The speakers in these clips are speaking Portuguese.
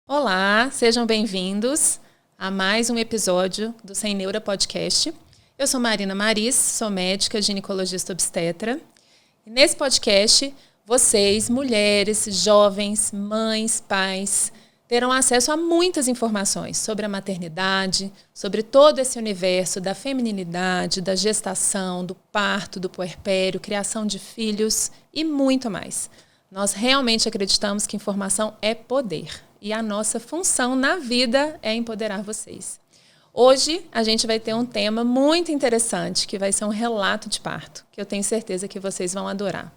Olá, sejam bem-vindos a mais um episódio do Sem Neura Podcast. Eu sou Marina Maris, sou médica ginecologista obstetra. E nesse podcast, vocês, mulheres, jovens, mães, pais, terão acesso a muitas informações sobre a maternidade, sobre todo esse universo da feminilidade, da gestação, do parto, do puerpério, criação de filhos e muito mais. Nós realmente acreditamos que informação é poder. E a nossa função na vida é empoderar vocês. Hoje, a gente vai ter um tema muito interessante, que vai ser um relato de parto, que eu tenho certeza que vocês vão adorar.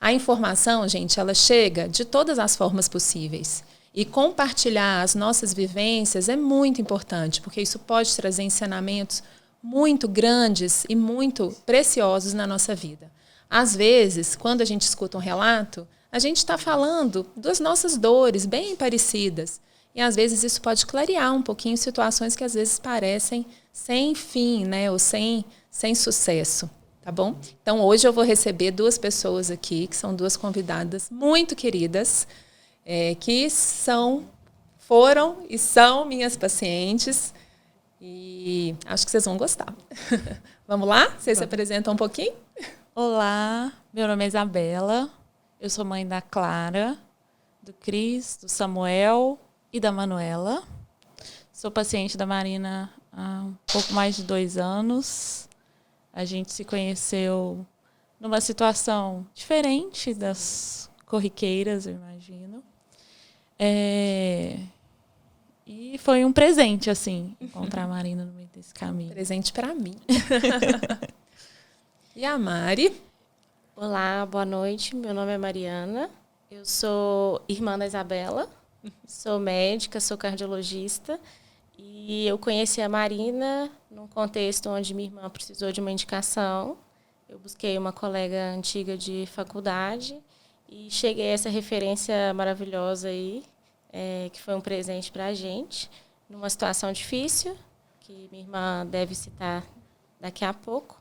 A informação, gente, ela chega de todas as formas possíveis. E compartilhar as nossas vivências é muito importante, porque isso pode trazer ensinamentos muito grandes e muito preciosos na nossa vida. Às vezes, quando a gente escuta um relato, a gente está falando das nossas dores bem parecidas. E, às vezes, isso pode clarear um pouquinho situações que, às vezes, parecem sem fim, né? Ou sem sucesso, tá bom? Então, hoje eu vou receber duas pessoas aqui, que são duas convidadas muito queridas, que foram e são minhas pacientes. E acho que vocês vão gostar. Vamos lá? Vocês se apresentam um pouquinho? Olá, meu nome é Isabela. Eu sou mãe da Clara, do Cris, do Samuel e da Manuela. Sou paciente da Marina há um pouco mais de 2 anos. A gente se conheceu numa situação diferente das corriqueiras, eu imagino. E foi um presente, assim, encontrar a Marina no meio desse caminho. Presente para mim. E a Mari? Olá, boa noite. Meu nome é Mariana. Eu sou irmã da Isabela. Sou médica, sou cardiologista. E eu conheci a Marina num contexto onde minha irmã precisou de uma indicação. Eu busquei uma colega antiga de faculdade e cheguei a essa referência maravilhosa aí, que foi um presente para a gente, numa situação difícil, que minha irmã deve citar daqui a pouco.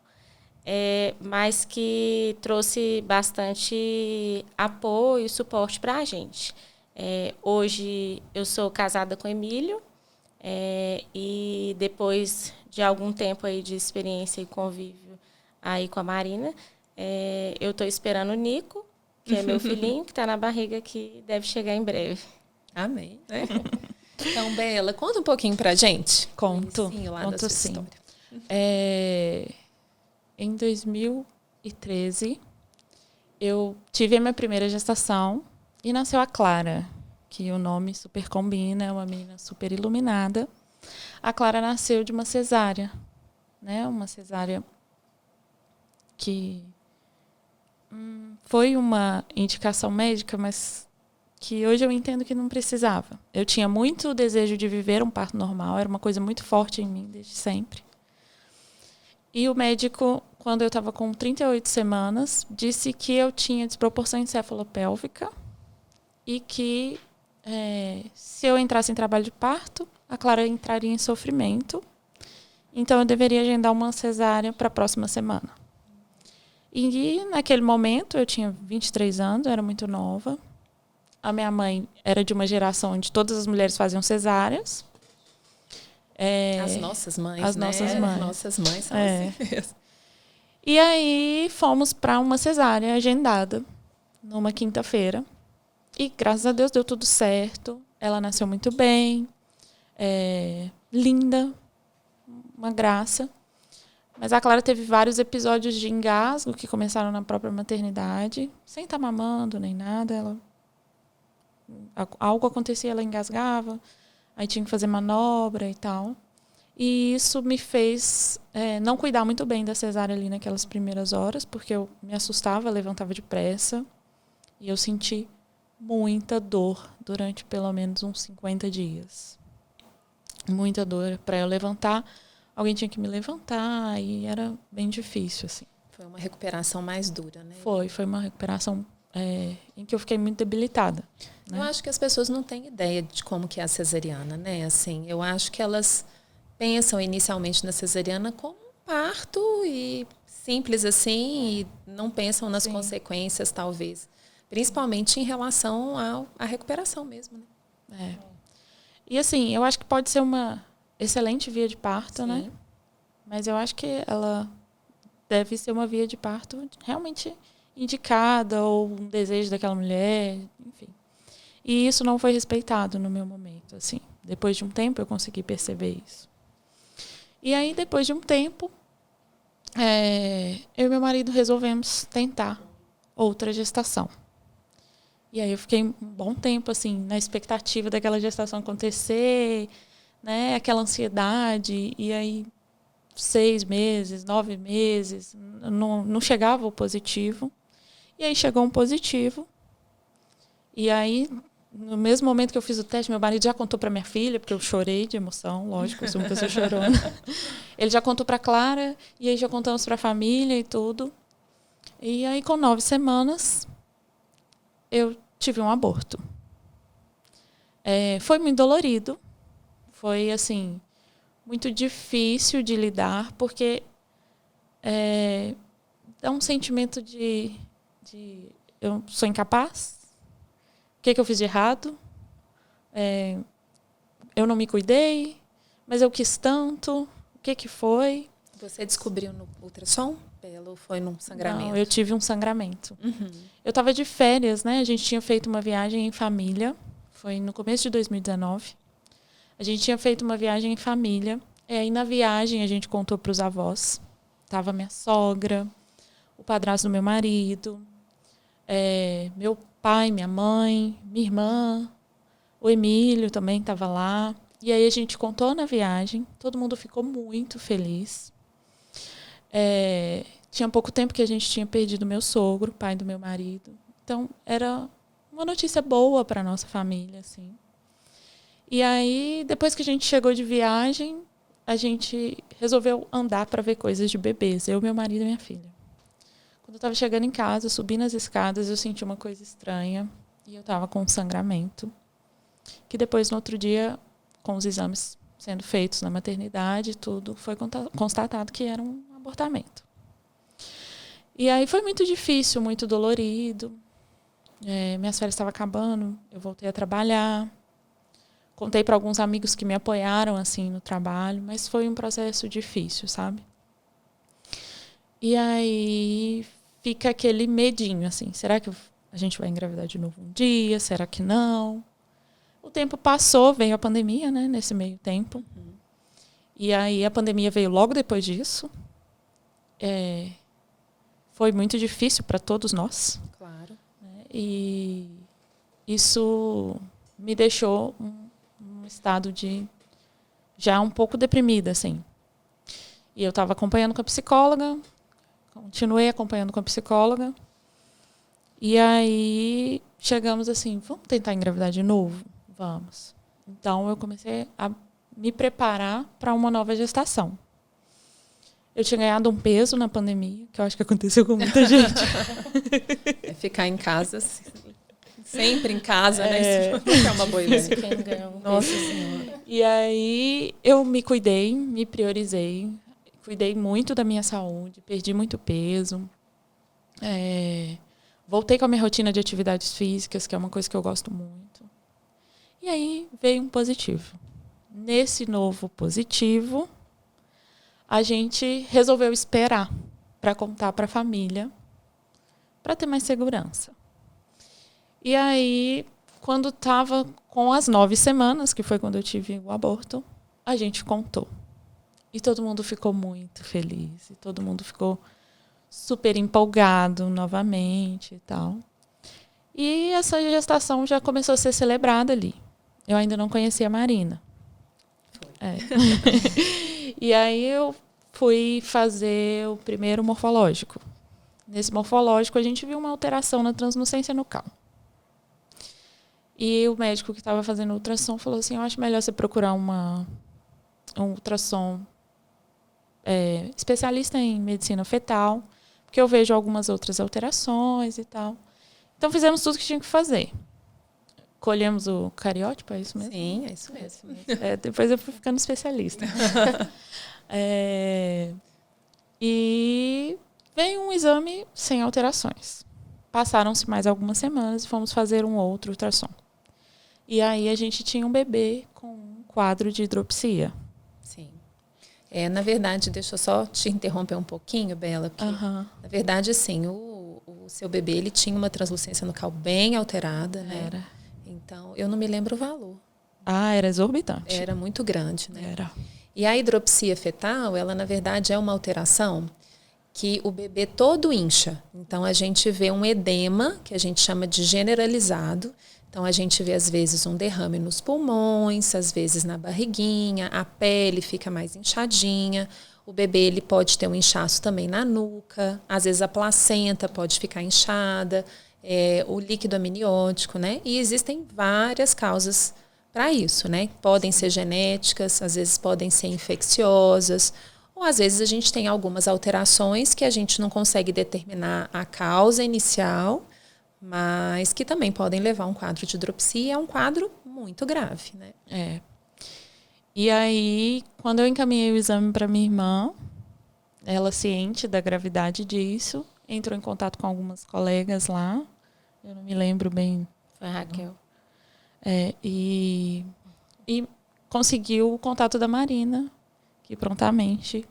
Mas que trouxe bastante apoio e suporte para a gente. Hoje eu sou casada com o Emílio e depois de algum tempo aí de experiência e convívio aí com a Marina, eu estou esperando o Nico, que é meu filhinho, que está na barriga, que deve chegar em breve. Amém. Então, Bela, conta um pouquinho pra gente. Conto sim. Em 2013, eu tive a minha primeira gestação e nasceu a Clara, que o nome super combina, é uma menina super iluminada. A Clara nasceu de uma cesárea, né? Uma cesárea que foi uma indicação médica, mas que hoje eu entendo que não precisava. Eu tinha muito desejo de viver um parto normal, era uma coisa muito forte em mim desde sempre. E o médico, quando eu estava com 38 semanas, disse que eu tinha desproporção encefalopélvica e que se eu entrasse em trabalho de parto, a Clara entraria em sofrimento. Então, eu deveria agendar uma cesárea para a próxima semana. E naquele momento, eu tinha 23 anos, eu era muito nova. A minha mãe era de uma geração onde todas as mulheres faziam cesáreas. As nossas mães, as nossas mães. Nossas mães são assim mesmo. E aí fomos para uma cesárea agendada numa quinta-feira. E graças a Deus deu tudo certo. Ela nasceu muito bem, linda, uma graça. Mas a Clara teve vários episódios de engasgo que começaram na própria maternidade, sem estar mamando nem nada. Algo acontecia, ela engasgava. Aí tinha que fazer manobra e tal. E isso me fez não cuidar muito bem da cesárea ali naquelas primeiras horas, porque eu me assustava, levantava depressa. E eu senti muita dor durante pelo menos uns 50 dias. Muita dor. Para eu levantar, alguém tinha que me levantar e era bem difícil, assim. Foi uma recuperação mais dura, né? Foi uma recuperação em que eu fiquei muito debilitada. Né? Eu acho que as pessoas não têm ideia de como que é a cesariana, né? Assim, eu acho que elas pensam inicialmente na cesariana como um parto e simples assim, e não pensam nas consequências, talvez. Principalmente em relação à recuperação mesmo, né? E assim, eu acho que pode ser uma excelente via de parto, Sim. né? Mas eu acho que ela deve ser uma via de parto realmente indicada ou um desejo daquela mulher, enfim. E isso não foi respeitado no meu momento, assim. Depois de um tempo eu consegui perceber isso. E aí, depois de um tempo, eu e meu marido resolvemos tentar outra gestação. E aí eu fiquei um bom tempo, assim, na expectativa daquela gestação acontecer, né? Aquela ansiedade. E aí, 6 meses, 9 meses, não chegava o positivo. E aí chegou um positivo. E aí, no mesmo momento que eu fiz o teste, meu marido já contou para minha filha, porque eu chorei de emoção, lógico, eu sou uma pessoa chorona. Ele já contou para a Clara, e aí já contamos para a família e tudo. E aí, com 9 semanas, eu tive um aborto. Foi muito dolorido. Foi, assim, muito difícil de lidar, porque dá um sentimento de eu sou incapaz. O que eu fiz de errado? Eu não me cuidei, mas eu quis tanto. O que foi? Você descobriu no ultrassom? Ou foi num sangramento? Não, eu tive um sangramento. Uhum. Eu estava de férias, né? A gente tinha feito uma viagem em família. Foi no começo de 2019. A gente tinha feito uma viagem em família. E aí, na viagem, a gente contou para os avós. Tava minha sogra, o padrasto do meu marido, meu pai, minha mãe, minha irmã, o Emílio também estava lá. E aí a gente contou na viagem. Todo mundo ficou muito feliz. Tinha pouco tempo que a gente tinha perdido meu sogro, pai do meu marido. Então, era uma notícia boa para a nossa família, assim. E aí, depois que a gente chegou de viagem, a gente resolveu andar para ver coisas de bebês. Eu, meu marido e minha filha. Quando eu estava chegando em casa, subi nas escadas, eu senti uma coisa estranha. E eu estava com um sangramento. Que depois, no outro dia, com os exames sendo feitos na maternidade, tudo, foi constatado que era um abortamento. E aí foi muito difícil, muito dolorido. Minhas férias estavam acabando, eu voltei a trabalhar. Contei para alguns amigos que me apoiaram assim no trabalho, mas foi um processo difícil, sabe? E aí fica aquele medinho, assim, será que a gente vai engravidar de novo um dia? Será que não? O tempo passou, veio a pandemia, né, nesse meio tempo. Uhum. E aí a pandemia veio logo depois disso. Foi muito difícil para todos nós. Claro. Né? E isso me deixou um estado de já um pouco deprimida, assim. E eu estava acompanhando com a psicóloga, continuei acompanhando com a psicóloga. E aí chegamos assim, vamos tentar engravidar de novo? Vamos. Então eu comecei a me preparar para uma nova gestação. Eu tinha ganhado um peso na pandemia, que eu acho que aconteceu com muita gente. Ficar em casa, sempre em casa, né? Isso não é uma boa ideia. Quem não ganha um Nossa Senhora. E aí eu me cuidei, me priorizei, cuidei muito da minha saúde, perdi muito peso. Voltei com a minha rotina de atividades físicas, que é uma coisa que eu gosto muito. E aí veio um positivo. Nesse novo positivo, a gente resolveu esperar para contar para a família, para ter mais segurança. E aí, quando estava com as 9 semanas, que foi quando eu tive o aborto, a gente contou. E todo mundo ficou muito feliz. E todo mundo ficou super empolgado novamente e tal. E essa gestação já começou a ser celebrada ali. Eu ainda não conhecia a Marina. E aí eu fui fazer o primeiro morfológico. Nesse morfológico, a gente viu uma alteração na translucência nucal. E o médico que estava fazendo o ultrassom falou assim, eu acho melhor você procurar um ultrassom especialista em medicina fetal, porque eu vejo algumas outras alterações e tal. Então, fizemos tudo que tinha que fazer. Colhemos o cariótipo, é isso mesmo? Sim, é isso mesmo. Depois eu fui ficando especialista. E veio um exame sem alterações. Passaram-se mais algumas semanas e fomos fazer um outro ultrassom. E aí a gente tinha um bebê com um quadro de hidropsia. Sim. Na verdade, deixa eu só te interromper um pouquinho, Bela, porque, na verdade, assim, o seu bebê, ele tinha uma translucência nucal bem alterada, né? Era. Então, eu não me lembro o valor. Era exorbitante. Era muito grande, né? Era. E a hidropsia fetal, ela, na verdade, é uma alteração que o bebê todo incha. Então, a gente vê um edema, que a gente chama de generalizado. Então, a gente vê, às vezes, um derrame nos pulmões, às vezes na barriguinha, a pele fica mais inchadinha. O bebê ele pode ter um inchaço também na nuca, às vezes a placenta pode ficar inchada, o líquido amniótico, né? E existem várias causas para isso, né? Podem ser genéticas, às vezes podem ser infecciosas, ou às vezes a gente tem algumas alterações que a gente não consegue determinar a causa inicial, mas que também podem levar a um quadro de hidropsia. É um quadro muito grave, né? E aí, quando eu encaminhei o exame para minha irmã, ela ciente da gravidade disso, entrou em contato com algumas colegas lá. Eu não me lembro bem. Foi a Raquel. E conseguiu o contato da Marina, que prontamente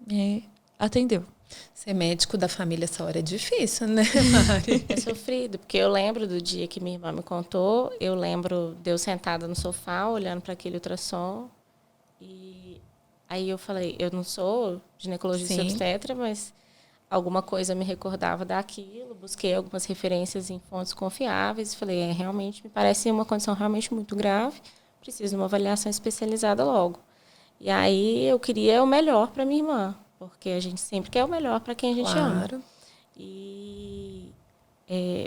me atendeu. Ser médico da família essa hora é difícil, né, Mari? É sofrido, porque eu lembro do dia que minha irmã me contou, eu lembro de eu sentada no sofá, olhando para aquele ultrassom, e aí eu falei, eu não sou ginecologista obstetra, mas alguma coisa me recordava daquilo, busquei algumas referências em fontes confiáveis, e falei, realmente, me parece uma condição realmente muito grave, preciso de uma avaliação especializada logo. E aí eu queria o melhor para minha irmã, porque a gente sempre quer o melhor para quem a gente ama. E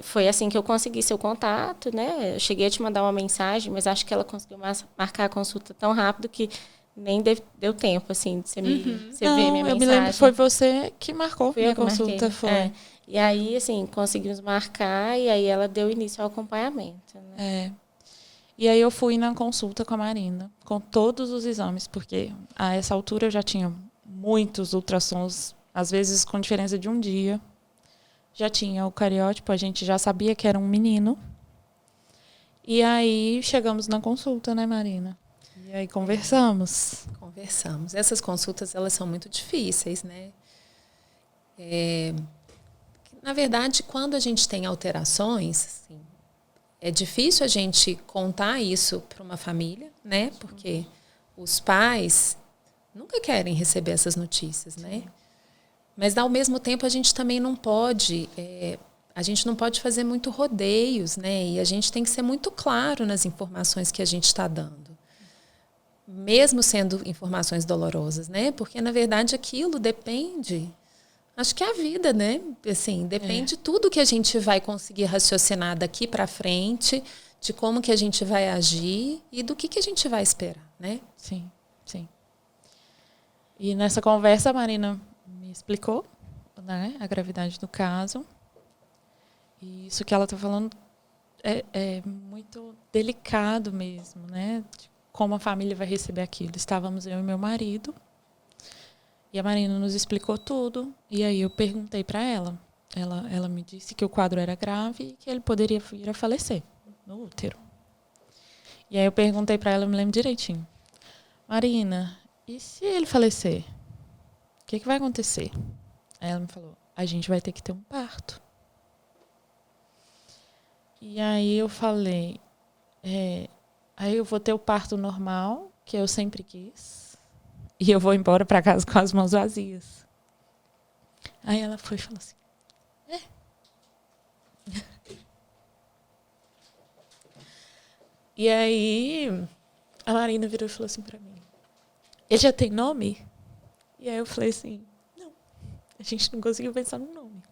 foi assim que eu consegui seu contato, né? Eu cheguei a te mandar uma mensagem, mas acho que ela conseguiu marcar a consulta tão rápido que nem deu tempo, assim, de você ver minha mensagem. Eu me lembro, foi você que marcou minha consulta. Foi. E aí, assim, conseguimos marcar e aí ela deu início ao acompanhamento. Né? E aí eu fui na consulta com a Marina, com todos os exames, porque a essa altura eu já tinha muitos ultrassons, às vezes com diferença de um dia. Já tinha o cariótipo, a gente já sabia que era um menino. E aí chegamos na consulta, né, Marina? E aí conversamos. Conversamos. Essas consultas, elas são muito difíceis, né? Na verdade, quando a gente tem alterações, assim, é difícil a gente contar isso para uma família, né? Porque os pais nunca querem receber essas notícias, né? Mas, ao mesmo tempo, a gente também não pode... a gente não pode fazer muito rodeios, né? E a gente tem que ser muito claro nas informações que a gente está dando. Mesmo sendo informações dolorosas, né? Porque, na verdade, aquilo depende... Acho que é a vida, né? Assim, depende de tudo que a gente vai conseguir raciocinar daqui para frente, de como que a gente vai agir e do que a gente vai esperar, né? Sim, sim. E nessa conversa, a Marina me explicou, né, a gravidade do caso. E isso que ela está falando é muito delicado mesmo, né? De como a família vai receber aquilo. Estávamos eu e meu marido. E a Marina nos explicou tudo. E aí eu perguntei para ela. Ela me disse que o quadro era grave e que ele poderia vir a falecer no útero. E aí eu perguntei para ela, eu me lembro direitinho. Marina, e se ele falecer? O que vai acontecer? Aí ela me falou, a gente vai ter que ter um parto. E aí eu falei, aí eu vou ter o parto normal, que eu sempre quis. E eu vou embora para casa com as mãos vazias. Aí ela foi e falou assim, E aí a Marina virou e falou assim para mim, ele já tem nome? E aí eu falei assim, não, a gente não conseguiu pensar num nome.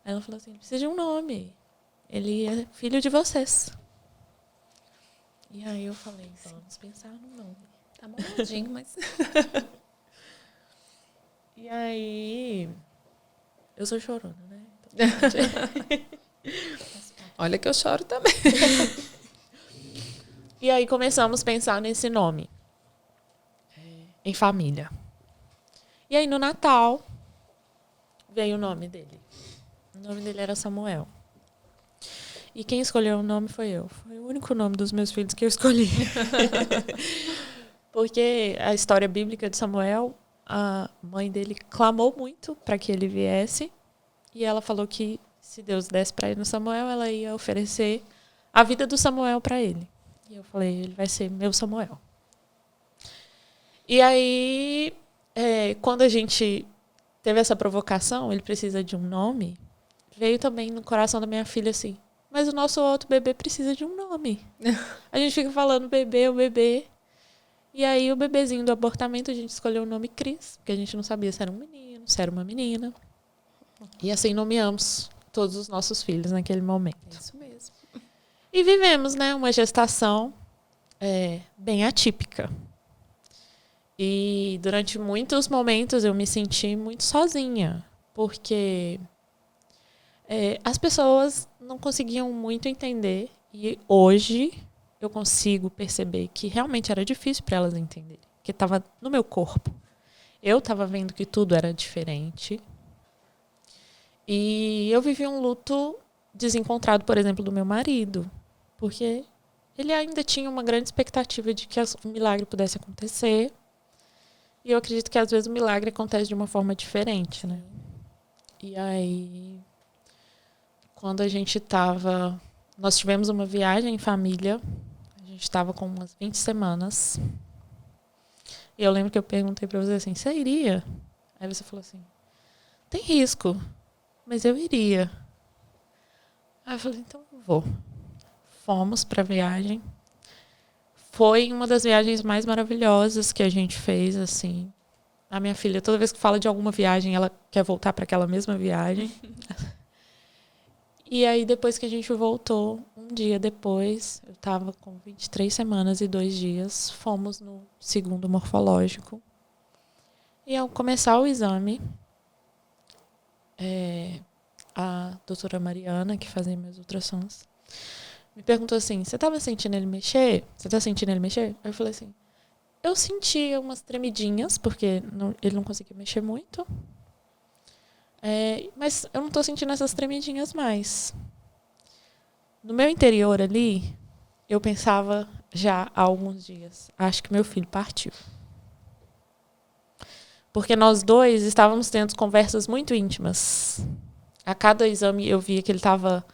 Aí ela falou assim, ele precisa de um nome. Ele é filho de vocês. E aí eu falei, vamos pensar num nome. Tá moldinho, mas... E aí... Eu sou chorona, né? Olha que eu choro também. E aí começamos a pensar nesse nome. Em família. E aí no Natal veio o nome dele. O nome dele era Samuel. E quem escolheu o nome foi eu. Foi o único nome dos meus filhos que eu escolhi. Porque a história bíblica de Samuel, a mãe dele clamou muito para que ele viesse. E ela falou que se Deus desse para ele no Samuel, ela ia oferecer a vida do Samuel para ele. E eu falei, ele vai ser meu Samuel. E aí, quando a gente teve essa provocação, ele precisa de um nome, veio também no coração da minha filha assim, mas o nosso outro bebê precisa de um nome. A gente fica falando bebê, o bebê. E aí o bebezinho do abortamento, a gente escolheu o nome Cris, porque a gente não sabia se era um menino, se era uma menina. E assim nomeamos todos os nossos filhos naquele momento. Isso mesmo. E vivemos, né, uma gestação bem atípica. E durante muitos momentos eu me senti muito sozinha, porque as pessoas não conseguiam muito entender. E hoje eu consigo perceber que realmente era difícil para elas entenderem, porque estava no meu corpo. Eu estava vendo que tudo era diferente. E eu vivi um luto desencontrado, por exemplo, do meu marido, porque ele ainda tinha uma grande expectativa de que um milagre pudesse acontecer. E eu acredito que às vezes o milagre acontece de uma forma diferente, né? E aí, quando a gente estava... Nós tivemos uma viagem em família. A gente estava com umas 20 semanas. E eu lembro que eu perguntei para você assim, você iria? Aí você falou assim, tem risco, mas eu iria. Aí eu falei, então eu vou. Fomos para a viagem. Foi uma das viagens mais maravilhosas que a gente fez, assim. A minha filha, toda vez que fala de alguma viagem, ela quer voltar para aquela mesma viagem. E aí, depois que a gente voltou, um dia depois, eu estava com 23 semanas e 2 dias, fomos no segundo morfológico. E ao começar o exame, a doutora Mariana, que fazia meus ultrassons, me perguntou assim, você estava sentindo ele mexer? Você está sentindo ele mexer? Aí eu falei assim, eu sentia umas tremidinhas, porque ele não conseguia mexer muito. Mas eu não estou sentindo essas tremidinhas mais. No meu interior ali, eu pensava já há alguns dias, acho que meu filho partiu. Porque nós dois estávamos tendo conversas muito íntimas. A cada exame eu via que ele estava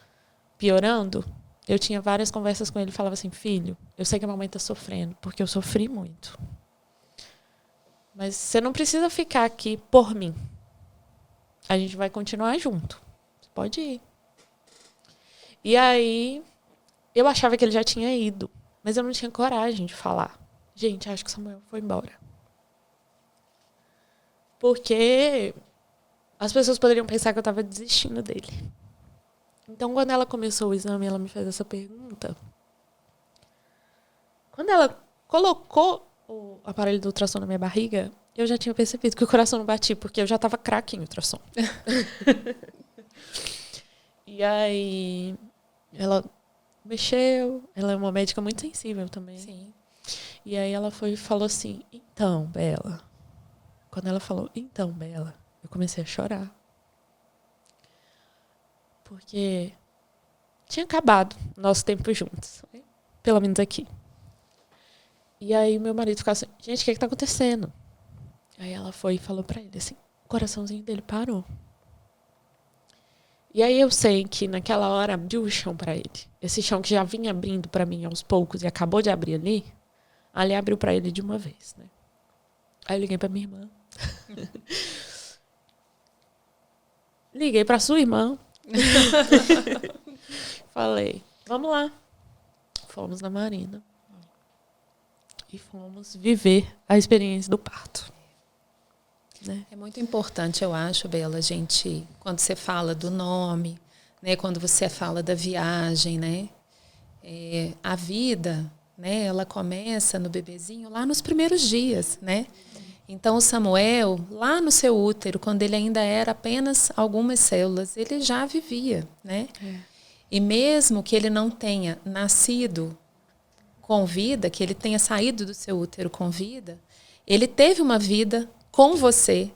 piorando. Eu tinha várias conversas com ele e falava assim, filho, eu sei que a mamãe está sofrendo, porque eu sofri muito. Mas você não precisa ficar aqui por mim. A gente vai continuar junto. Você pode ir. E aí, eu achava que ele já tinha ido, mas eu não tinha coragem de falar. Gente, acho que o Samuel foi embora. Porque as pessoas poderiam pensar que eu estava desistindo dele. Então, quando ela começou o exame, ela me fez essa pergunta. Quando ela colocou o aparelho do ultrassom na minha barriga, eu já tinha percebido que o coração não batia, porque eu já estava craque em ultrassom. E aí, ela mexeu. Ela é uma médica muito sensível também. Sim. E aí ela foi e falou assim, então, Bela. Quando ela falou, então, Bela, eu comecei a chorar. Porque tinha acabado nosso tempo juntos. Pelo menos aqui. E aí meu marido ficava assim, gente, o que está acontecendo? Aí ela foi e falou para ele assim, o coraçãozinho dele parou. E aí eu sei que naquela hora abriu o chão para ele. Esse chão que já vinha abrindo para mim aos poucos e acabou de abrir ali abriu para ele de uma vez, né? Aí eu liguei para minha irmã. Liguei para sua irmã. Falei, vamos lá. Fomos na Marina. E fomos viver a experiência do parto. Né? É muito importante, eu acho, Bela, gente, quando você fala do nome, né, quando você fala da viagem, né, a vida, né, ela começa no bebezinho lá nos primeiros dias, né? Então, o Samuel, lá no seu útero, quando ele ainda era apenas algumas células, ele já vivia, né? E mesmo que ele não tenha nascido com vida, que ele tenha saído do seu útero com vida, ele teve uma vida com você,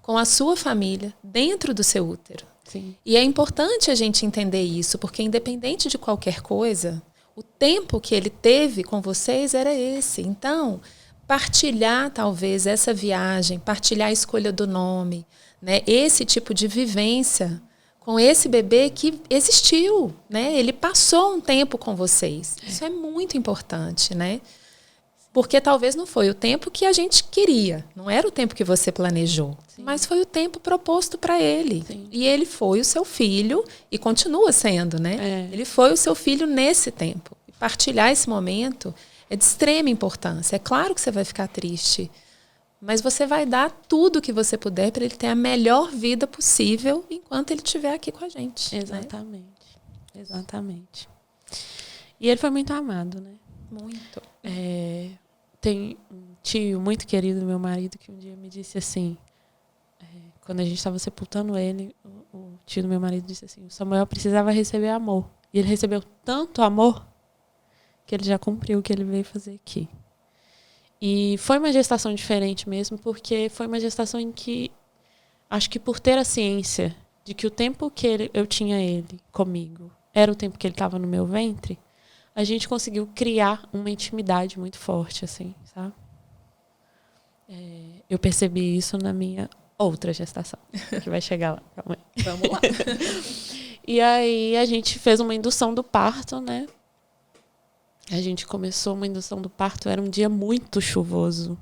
com a sua família, dentro do seu útero. Sim. E é importante a gente entender isso, porque independente de qualquer coisa, o tempo que ele teve com vocês era esse. Então, partilhar talvez essa viagem, partilhar a escolha do nome, né? Esse tipo de vivência com esse bebê que existiu, né? Ele passou um tempo com vocês. Isso é muito importante, né? Porque talvez não foi o tempo que a gente queria, não era o tempo que você planejou, sim, mas foi o tempo proposto para ele. Sim. E ele foi o seu filho e continua sendo, né? É. Ele foi o seu filho nesse tempo. E partilhar esse momento é de extrema importância. É claro que você vai ficar triste, mas você vai dar tudo que você puder para ele ter a melhor vida possível enquanto ele estiver aqui com a gente. Exatamente. Né? Exatamente. E ele foi muito amado, né? Muito. Tem um tio muito querido do meu marido que um dia me disse assim, quando a gente estava sepultando ele, o tio do meu marido disse assim, o Samuel precisava receber amor. E ele recebeu tanto amor que ele já cumpriu o que ele veio fazer aqui. E foi uma gestação diferente mesmo, porque foi uma gestação em que, acho que por ter a ciência de que o tempo que eu tinha ele comigo era o tempo que ele estava no meu ventre, a gente conseguiu criar uma intimidade muito forte, assim, sabe? Eu percebi isso na minha outra gestação, que vai chegar lá. Calma aí. Vamos lá. E aí a gente fez uma indução do parto, né? A gente começou uma indução do parto, era um dia muito chuvoso.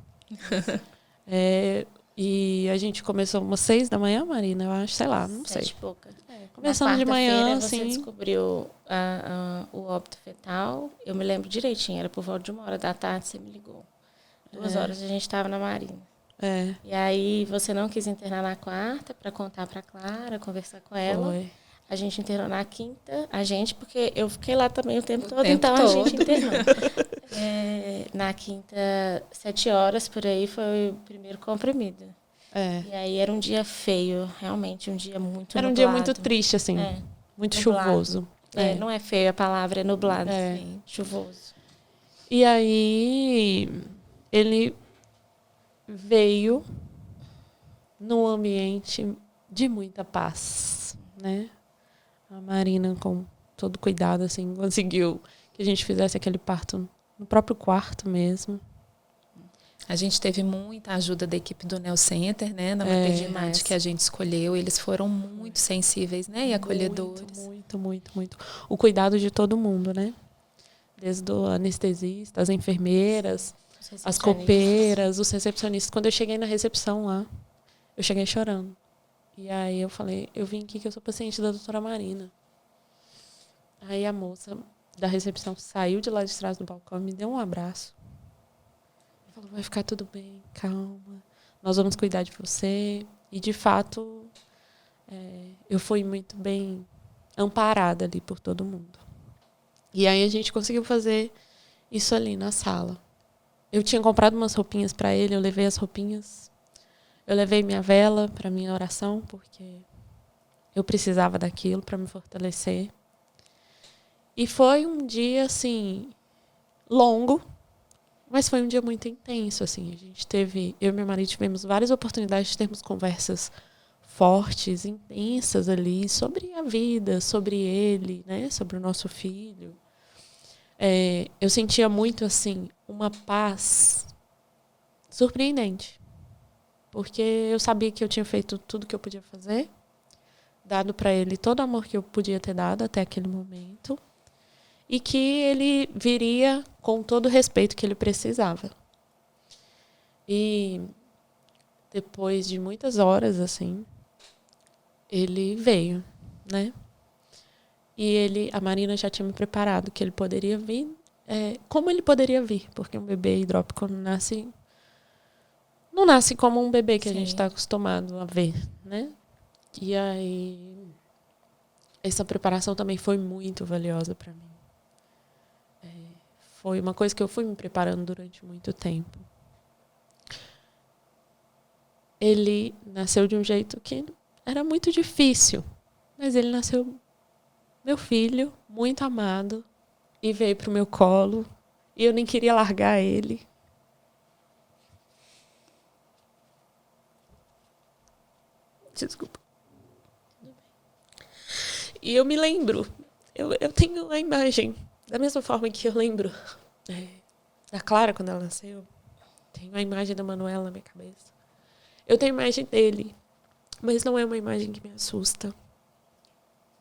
E a gente começou umas 6 da manhã, Marina, eu acho, sei lá, não sei. 7 e pouca. Começando de manhã, você assim. descobriu o óbito fetal. Eu me lembro direitinho, era por volta de 1h da tarde, você me ligou. 2 horas a gente estava na Marina. E aí você não quis internar na quarta para contar para Clara, conversar com ela. Foi. A gente internou na quinta, porque eu fiquei lá também o tempo todo, então a gente internou. Na quinta, 7 horas, por aí, foi o primeiro comprimido. E aí era um dia feio, realmente, um dia muito Era um nublado. dia muito triste, assim, muito nublado. Chuvoso. Não é feio a palavra, é nublado, sim, chuvoso. E aí, ele veio num ambiente de muita paz, né? A Marina, com todo cuidado, assim, conseguiu que a gente fizesse aquele parto no próprio quarto mesmo. A gente teve muita ajuda da equipe do Neo Center, né? Na maternidade que a gente escolheu. Eles foram muito sensíveis, né? E acolhedores. Muito. O cuidado de todo mundo, né? Desde o anestesista, as enfermeiras, as copeiras, os recepcionistas. Quando eu cheguei na recepção lá, eu cheguei chorando. E aí eu falei, eu vim aqui que eu sou paciente da doutora Marina. Aí a moça da recepção saiu de lá de trás do balcão e me deu um abraço. Falou, vai ficar tudo bem, calma. Nós vamos cuidar de você. E, de fato, eu fui muito bem amparada ali por todo mundo. E aí a gente conseguiu fazer isso ali na sala. Eu tinha comprado umas roupinhas para ele, eu levei as roupinhas. Eu levei minha vela para minha oração, porque eu precisava daquilo para me fortalecer. E foi um dia, assim, longo, mas foi um dia muito intenso, assim. A gente teve, eu e meu marido tivemos várias oportunidades de termos conversas fortes, intensas ali, sobre a vida, sobre ele, né, sobre o nosso filho. Eu sentia muito, assim, uma paz surpreendente. Porque eu sabia que eu tinha feito tudo que eu podia fazer, dado para ele todo o amor que eu podia ter dado até aquele momento, e que ele viria com todo o respeito que ele precisava. E depois de muitas horas, assim, ele veio, né? E a Marina já tinha me preparado que ele poderia vir, como ele poderia vir, porque um bebê hidrópico não nasce como um bebê que a gente está acostumado a ver, né? E aí, essa preparação também foi muito valiosa para mim. Foi uma coisa que eu fui me preparando durante muito tempo. Ele nasceu de um jeito que era muito difícil, mas ele nasceu meu filho, muito amado, e veio pro meu colo, e eu nem queria largar ele. Desculpa. E eu me lembro, eu tenho a imagem, da mesma forma que eu lembro da Clara quando ela nasceu, tenho a imagem da Manuela na minha cabeça. Eu tenho a imagem dele, mas não é uma imagem que me assusta.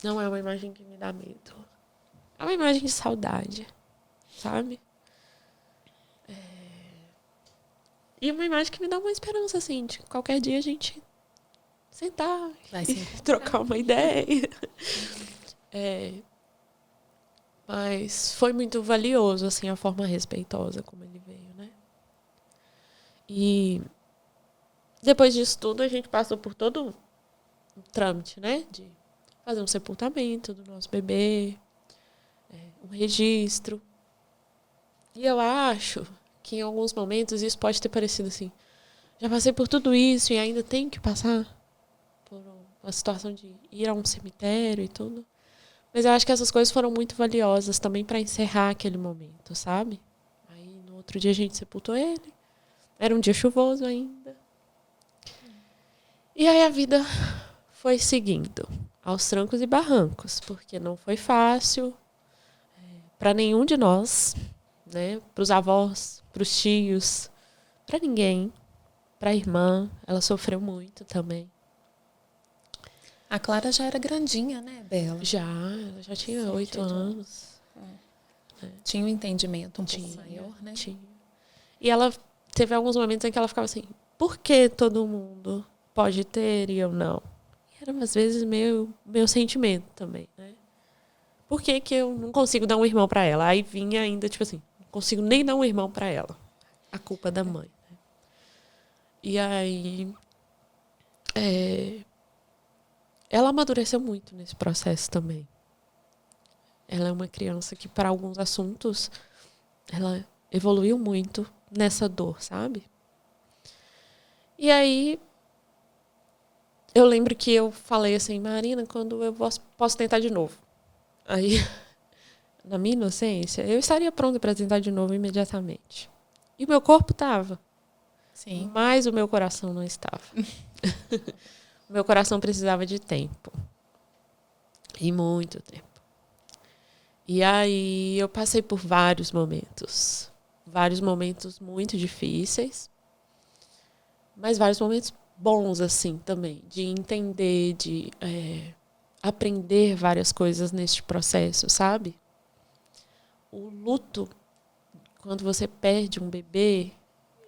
Não é uma imagem que me dá medo. É uma imagem de saudade, sabe? E uma imagem que me dá uma esperança, assim, de qualquer dia a gente sentar e trocar uma ideia. Mas foi muito valioso, assim, a forma respeitosa como ele veio, né? E depois disso tudo, a gente passou por todo um trâmite, né? De fazer um sepultamento do nosso bebê, um registro. E eu acho que em alguns momentos isso pode ter parecido assim, já passei por tudo isso e ainda tenho que passar por uma situação de ir a um cemitério e tudo. Mas eu acho que essas coisas foram muito valiosas também para encerrar aquele momento, sabe? Aí no outro dia a gente sepultou ele. Era um dia chuvoso ainda. E aí a vida foi seguindo aos trancos e barrancos, porque não foi fácil para nenhum de nós, né? Para os avós, para os tios, para ninguém. Para a irmã, ela sofreu muito também. A Clara já era grandinha, né, Bela? Ela já tinha 8 anos. Tinha um entendimento um pouco maior, né? Tinha. E ela teve alguns momentos em que ela ficava assim, por que todo mundo pode ter e eu não? E era, às vezes, meu sentimento também, né? Por que que eu não consigo dar um irmão para ela? Aí vinha ainda, tipo assim, não consigo nem dar um irmão para ela. A culpa da mãe. Né? E aí... ela amadureceu muito nesse processo também. Ela é uma criança que, para alguns assuntos, ela evoluiu muito nessa dor, sabe? E aí, eu lembro que eu falei assim, Marina, quando eu posso tentar de novo? Aí, na minha inocência, eu estaria pronta para tentar de novo imediatamente. E o meu corpo estava. Sim. Mas o meu coração não estava. O meu coração precisava de tempo. E muito tempo. E aí eu passei por vários momentos. Vários momentos muito difíceis. Mas vários momentos bons, assim, também. De entender, de aprender várias coisas neste processo, sabe? O luto, quando você perde um bebê,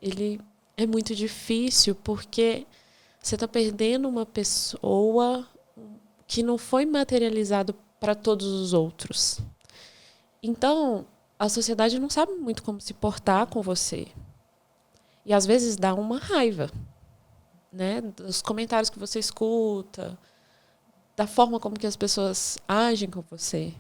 ele é muito difícil porque você está perdendo uma pessoa que não foi materializado para todos os outros. Então, a sociedade não sabe muito como se portar com você. E às vezes dá uma raiva, né? Dos comentários que você escuta, da forma como que as pessoas agem com você.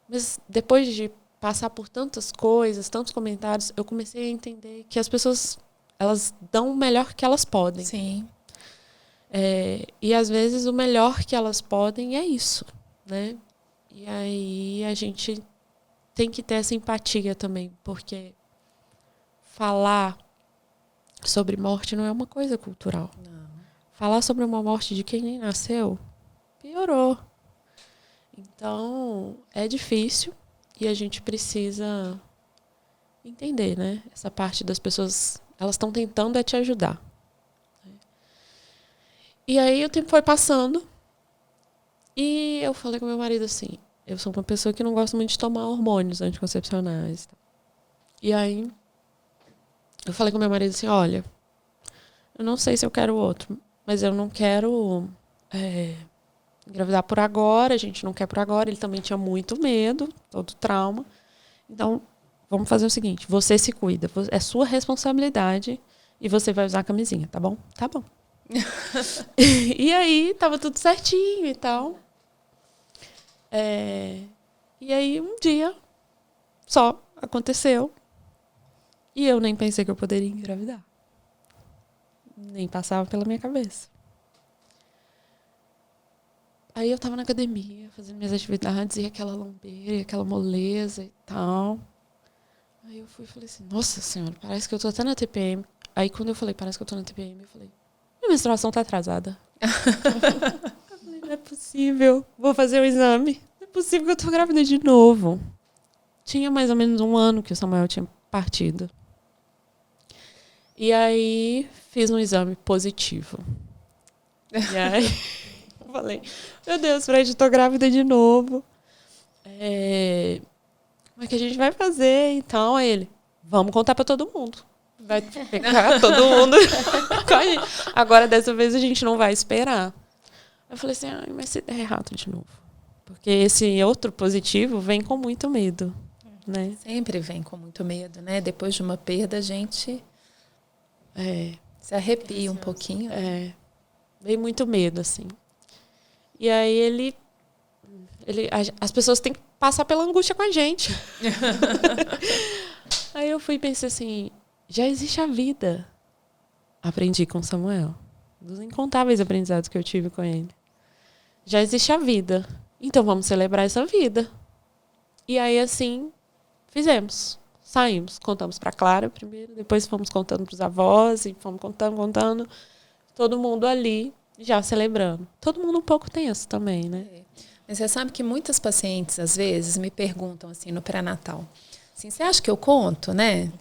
Mas depois de passar por tantas coisas, tantos comentários, eu comecei a entender que as pessoas, elas dão o melhor que elas podem. Sim. E às vezes o melhor que elas podem é isso, né? E aí a gente tem que ter essa empatia também, porque falar sobre morte não é uma coisa cultural. Não. Falar sobre uma morte de quem nem nasceu, piorou. Então, é difícil e a gente precisa entender, né? Essa parte das pessoas, elas estão tentando te ajudar. E aí o tempo foi passando e eu falei com meu marido assim, eu sou uma pessoa que não gosta muito de tomar hormônios anticoncepcionais. E aí eu falei com meu marido assim, olha, eu não sei se eu quero outro, mas eu não quero engravidar por agora, a gente não quer por agora, ele também tinha muito medo, todo trauma. Então, vamos fazer o seguinte, você se cuida, é sua responsabilidade e você vai usar a camisinha, tá bom? Tá bom. E aí, tava tudo certinho e tal. E aí, um dia, só aconteceu. E eu nem pensei que eu poderia engravidar. Nem passava pela minha cabeça. Aí eu tava na academia, fazendo minhas atividades, e aquela lambeira, e aquela moleza e tal. Aí eu fui e falei assim, nossa senhora, parece que eu tô até na TPM. Aí quando eu falei, parece que eu tô na TPM, eu falei, minha menstruação tá atrasada. Eu falei, não é possível. Vou fazer o exame. Não é possível que eu tô grávida de novo. Tinha mais ou menos 1 ano que o Samuel tinha partido. E aí, fiz um exame positivo. E aí, eu falei, meu Deus, Fred, eu tô grávida de novo. Como é que a gente vai fazer? Então, aí ele, vamos contar pra todo mundo. Vai ficar todo mundo com a gente. Agora, dessa vez, a gente não vai esperar. Eu falei assim, mas se der errado de novo? Porque esse outro positivo vem com muito medo, né? Sempre vem com muito medo, né? Depois de uma perda, a gente se arrepia um pouquinho. Vem muito medo, assim. E aí as pessoas têm que passar pela angústia com a gente. Aí eu fui e pensei assim, já existe a vida. Aprendi com Samuel. Dos incontáveis aprendizados que eu tive com ele. Já existe a vida. Então vamos celebrar essa vida. E aí, assim, fizemos. Saímos. Contamos para Clara primeiro, depois fomos contando para os avós, e fomos contando. Todo mundo ali já celebrando. Todo mundo um pouco tenso também, né? Mas você sabe que muitas pacientes, às vezes, me perguntam, assim, no pré-natal, assim, você acha que eu conto, né?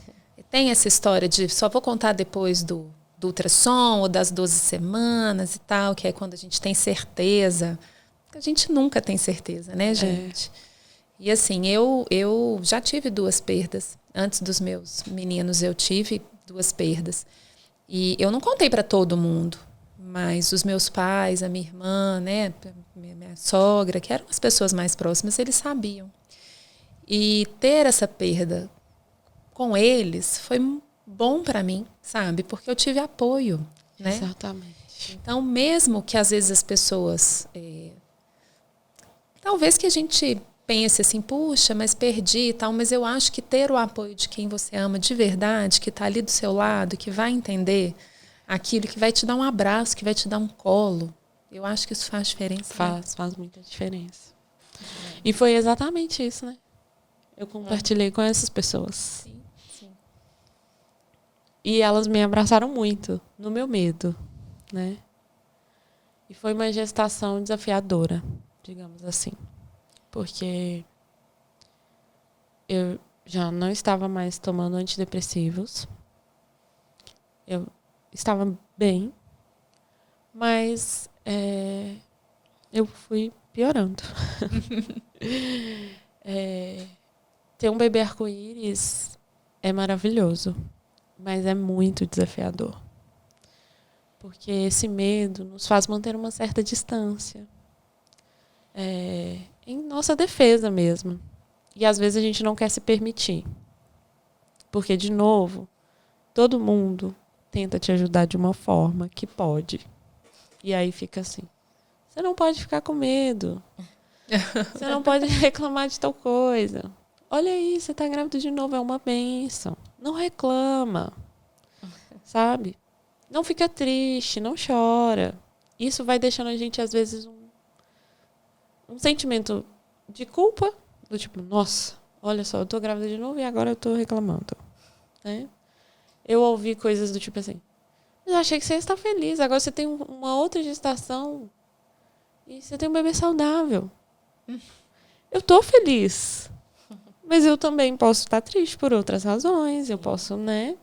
Tem essa história de só vou contar depois do ultrassom ou das 12 semanas e tal, que é quando a gente tem certeza. A gente nunca tem certeza, né, gente? E assim, eu já tive 2 perdas. Antes dos meus meninos, eu tive 2 perdas. E eu não contei para todo mundo, mas os meus pais, a minha irmã, né, minha sogra, que eram as pessoas mais próximas, eles sabiam. E ter essa perda com eles foi bom para mim, sabe? Porque eu tive apoio, né? Exatamente. Então, mesmo que às vezes as pessoas... talvez que a gente pense assim, puxa, mas perdi e tal, mas eu acho que ter o apoio de quem você ama de verdade, que está ali do seu lado, que vai entender aquilo, que vai te dar um abraço, que vai te dar um colo, eu acho que isso faz diferença. Faz muita diferença. E foi exatamente isso, né? Eu compartilhei com essas pessoas. Sim, sim. E elas me abraçaram muito no meu medo, né? E foi uma gestação desafiadora, digamos assim. Porque eu já não estava mais tomando antidepressivos. Eu estava bem, mas eu fui piorando. Ter um bebê arco-íris é maravilhoso, mas é muito desafiador. Porque esse medo nos faz manter uma certa distância. Em nossa defesa mesmo. E às vezes a gente não quer se permitir. Porque, de novo, todo mundo tenta te ajudar de uma forma que pode. E aí fica assim, você não pode ficar com medo. Você não pode reclamar de tal coisa. Olha aí, você tá grávida de novo, é uma bênção. Não reclama. Sabe? Não fica triste, não chora. Isso vai deixando a gente, às vezes, um sentimento de culpa. Do tipo, nossa, olha só, eu tô grávida de novo e agora eu tô reclamando. Né? Eu ouvi coisas do tipo assim, mas eu achei que você ia estar feliz. Agora você tem uma outra gestação e você tem um bebê saudável. Eu tô feliz. Mas eu também posso estar triste por outras razões. Eu posso, né,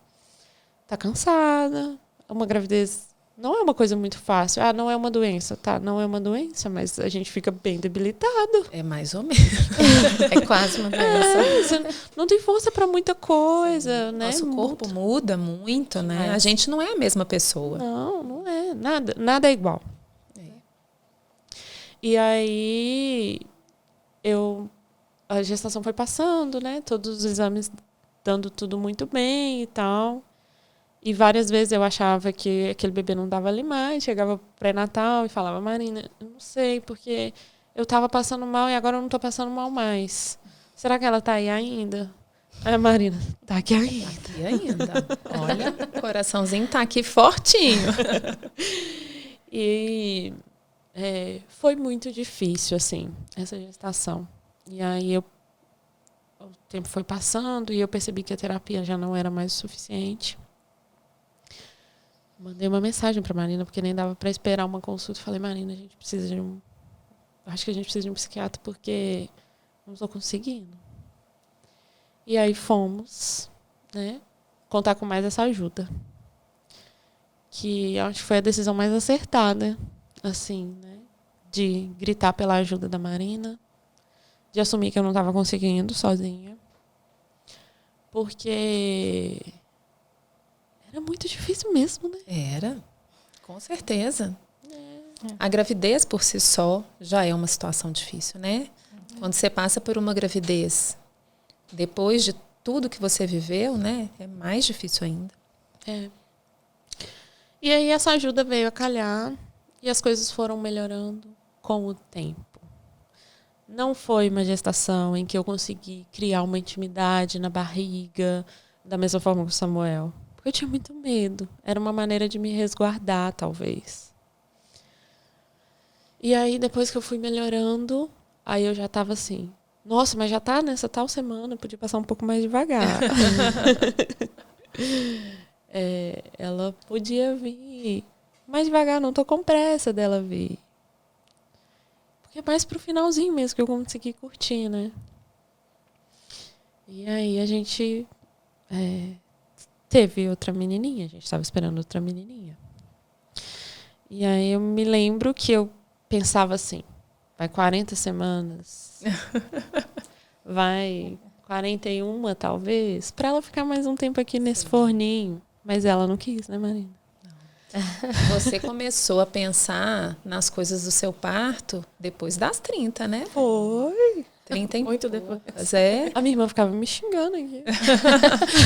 estar cansada. Uma gravidez não é uma coisa muito fácil. Não é uma doença. Tá, não é uma doença, mas a gente fica bem debilitado. É mais ou menos. É quase uma doença. Você não tem força para muita coisa, né? Nosso corpo muda muito, né? A gente não é a mesma pessoa. Não é. Nada é igual. E aí, a gestação foi passando, né? Todos os exames dando tudo muito bem e tal. E várias vezes eu achava que aquele bebê não dava ali mais. Chegava pré-natal e falava, Marina, eu não sei, porque eu tava passando mal e agora eu não tô passando mal mais. Será que ela tá aí ainda? Aí a Marina, tá aqui ainda. Tá aqui ainda. Olha, o coraçãozinho tá aqui fortinho. E foi muito difícil, assim, essa gestação. E aí o tempo foi passando e eu percebi que a terapia já não era mais o suficiente. Mandei uma mensagem para Marina, porque nem dava para esperar uma consulta. Falei, Marina, a gente precisa de acho que a gente precisa de um psiquiatra porque não estou conseguindo. E aí fomos, né, contar com mais essa ajuda. Que acho que foi a decisão mais acertada, assim, né? De gritar pela ajuda da Marina, de assumir que eu não estava conseguindo sozinha. Porque era muito difícil mesmo, né? Era, com certeza. A gravidez por si só já é uma situação difícil, né? Quando você passa por uma gravidez, depois de tudo que você viveu, né? É mais difícil ainda. É. E aí essa ajuda veio a calhar e as coisas foram melhorando com o tempo. Não foi uma gestação em que eu consegui criar uma intimidade na barriga, da mesma forma que o Samuel. Porque eu tinha muito medo. Era uma maneira de me resguardar, talvez. E aí, depois que eu fui melhorando, aí eu já estava assim, nossa, mas já tá nessa tal semana, podia passar um pouco mais devagar. Ela podia vir mais devagar, não tô com pressa dela vir. Porque é mais pro finalzinho mesmo que eu consegui curtir, né? E aí a gente teve outra menininha, a gente estava esperando outra menininha. E aí eu me lembro que eu pensava assim, vai 40 semanas, vai 41 talvez, para ela ficar mais um tempo aqui nesse forninho. Mas ela não quis, né, Marina? Não. Você começou a pensar nas coisas do seu parto depois das 30, né? Foi. 30 e Muito depois. É. A minha irmã ficava me xingando aqui.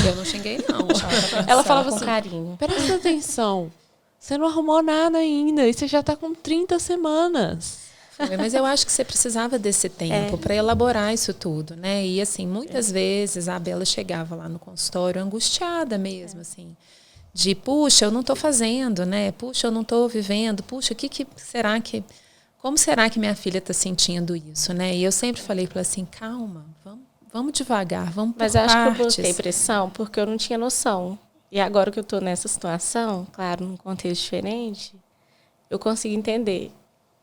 Eu não xinguei, não. Ela falava com assim, carinho. presta atenção, você não arrumou nada ainda e você já tá com 30 semanas. Mas eu acho que você precisava desse tempo para elaborar isso tudo, né? E assim, muitas vezes a Bela chegava lá no consultório angustiada mesmo, assim, de puxa, eu não estou fazendo, né? Puxa, eu não estou vivendo. Puxa, como será que minha filha está sentindo isso, né? E eu sempre falei para ela assim, calma, vamos devagar, vamos por Mas eu acho que eu partes. botei pressão porque eu não tinha noção. E agora que eu estou nessa situação, claro, num contexto diferente, eu consigo entender.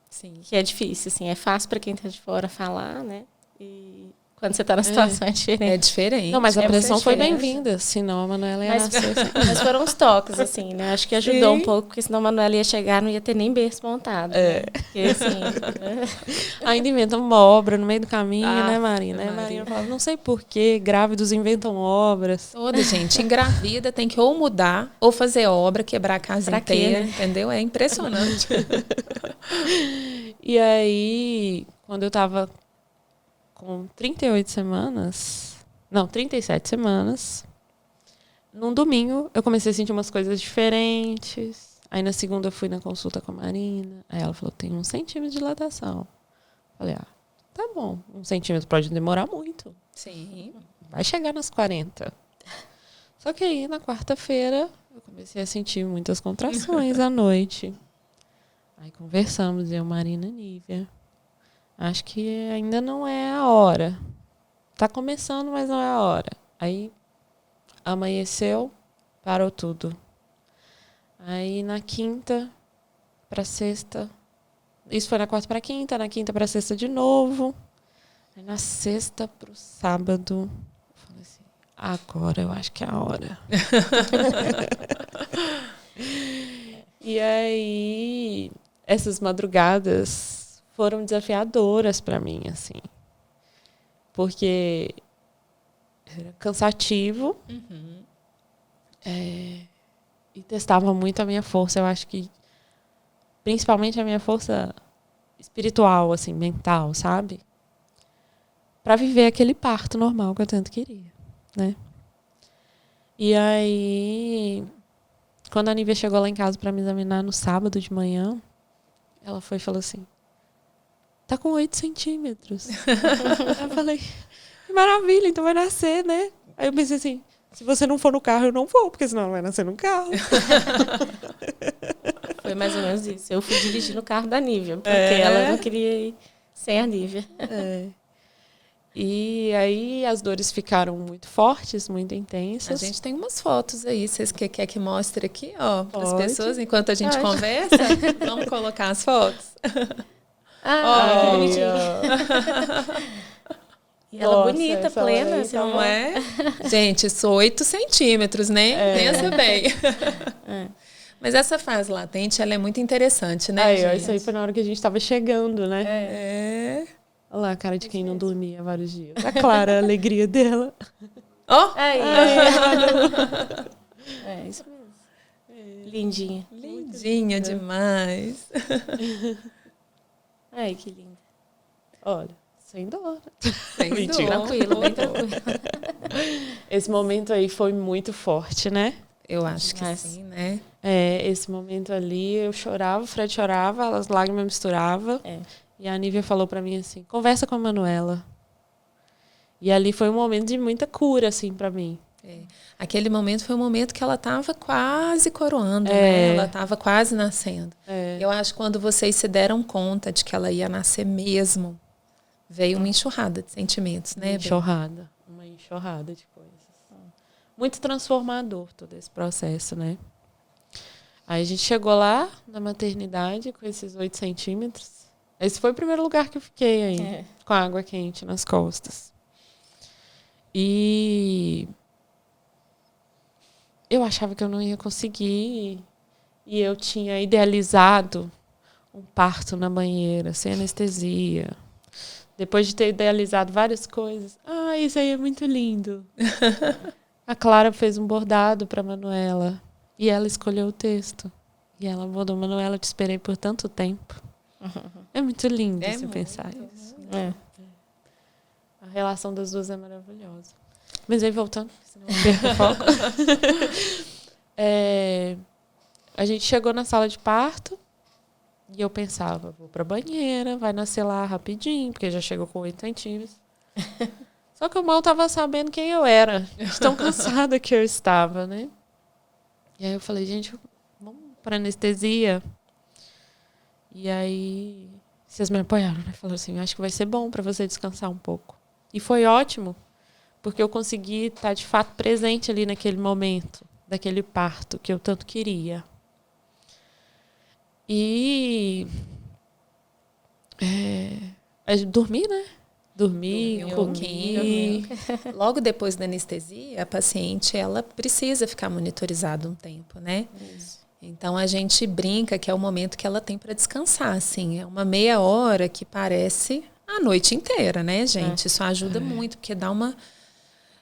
Sim. Que é difícil, assim, é fácil para quem está de fora falar, né? E quando você está na situação é diferente. É diferente. Não, mas a pressão foi diferente. bem-vinda, senão a Manuela ia nascer. Mas foram uns toques, assim, né? Acho que ajudou um pouco, porque senão a Manuela ia chegar, não ia ter nem berço montado. Né? Porque, assim, Ainda inventam uma obra no meio do caminho, né, Marina? Maria. Aí a Marina falava, não sei por que grávidos inventam obras. Toda gente engravida tem que ou mudar ou fazer obra, quebrar a casa Pra quê, inteira, né? entendeu? É impressionante. E aí, quando eu tava com 38 semanas, não, 37 semanas, num domingo eu comecei a sentir umas coisas diferentes. Aí na segunda eu fui na consulta com a Marina. Aí ela falou, tem 1 centímetro de dilatação. Falei, tá bom, 1 centímetro pode demorar muito. Sim. Vai chegar nas 40. Só que aí, na quarta-feira, eu comecei a sentir muitas contrações à noite. Aí conversamos, eu, Marina e Nívia. Acho que ainda não é a hora. Tá começando, mas não é a hora. Aí amanheceu, parou tudo. Aí na quinta pra sexta. Isso foi na quarta pra quinta, na quinta pra sexta de novo. Aí na sexta pro sábado. Eu falei assim, agora eu acho que é a hora. E aí, essas madrugadas foram desafiadoras para mim, assim. Porque era cansativo. E testava muito a minha força. Eu acho que, principalmente a minha força espiritual, assim, mental, sabe? Para viver aquele parto normal que eu tanto queria, né? E aí, quando a Nívia chegou lá em casa para me examinar no sábado de manhã, ela foi e falou assim, tá com 8 centímetros. Eu falei, que maravilha, então vai nascer, né? Aí eu pensei assim, se você não for no carro, eu não vou, porque senão não vai nascer no carro. foi mais ou menos isso. Eu fui dirigir no carro da Nívia, porque ela não queria ir sem a Nívia. E aí as dores ficaram muito fortes, muito intensas. A gente tem umas fotos aí, vocês quer que mostre aqui, ó, para as Pode. pessoas, enquanto a gente conversa? Vamos colocar as fotos? Ah, que Ai, bonitinho. E ela Nossa, bonita, essa plena. aí Assim, Não é? Gente, isso 8 centímetros, né? Pensa bem. Mas essa fase latente, ela é muito interessante, né, Aí, ó, gente? isso aí foi na hora que a gente tava chegando, né? É. Olha lá a cara de quem não dormia há vários dias. A Clara, a alegria dela. Ó, Aí. É, isso mesmo. Lindinha. lindinha demais. Ai, que linda. Olha, sem dó. Sem Mentira. dor. Tranquilo, bem tranquilo. Esse momento aí foi muito forte, né? Eu acho que Demais. sim, né? Esse momento ali, eu chorava, o Fred chorava, as lágrimas misturavam. É. E a Nívia falou pra mim assim, conversa com a Manuela. E ali foi um momento de muita cura, assim, pra mim. Aquele momento foi um momento que ela estava quase coroando, É. né? Ela estava quase nascendo. É. Eu acho que quando vocês se deram conta de que ela ia nascer mesmo, veio uma enxurrada de sentimentos, né? Bem? Uma enxurrada de coisas. Muito transformador todo esse processo, né? Aí a gente chegou lá na maternidade com esses 8 centímetros. Esse foi o primeiro lugar que eu fiquei aí, com a água quente nas costas. E eu achava que eu não ia conseguir. E eu tinha idealizado um parto na banheira, sem anestesia. Depois de ter idealizado várias coisas. Ah, isso aí é muito lindo. A Clara fez um bordado para Manuela. E ela escolheu o texto. E ela mandou, Manuela, te esperei por tanto tempo. É muito lindo É você muito, pensar isso. É. A relação das duas é maravilhosa. Mas aí, voltando, senão eu perco o foco. A gente chegou na sala de parto e eu pensava, vou pra banheira, vai nascer lá rapidinho, porque já chegou com 8 centímetros. Só que eu mal estava sabendo quem eu era, de tão cansada que eu estava, né? E aí eu falei, gente, vamos pra anestesia. E aí vocês me apoiaram, né? Falaram assim, acho que vai ser bom para você descansar um pouco. E foi ótimo, porque eu consegui estar de fato presente ali naquele momento, daquele parto que eu tanto queria. E dormi, né? Dormi, Dormi um comi. Logo depois da anestesia, a paciente ela precisa ficar monitorizada um tempo, né? Então a gente brinca que é o momento que ela tem para descansar, assim, é uma meia hora que parece a noite inteira, né, gente? Isso ajuda muito, porque dá uma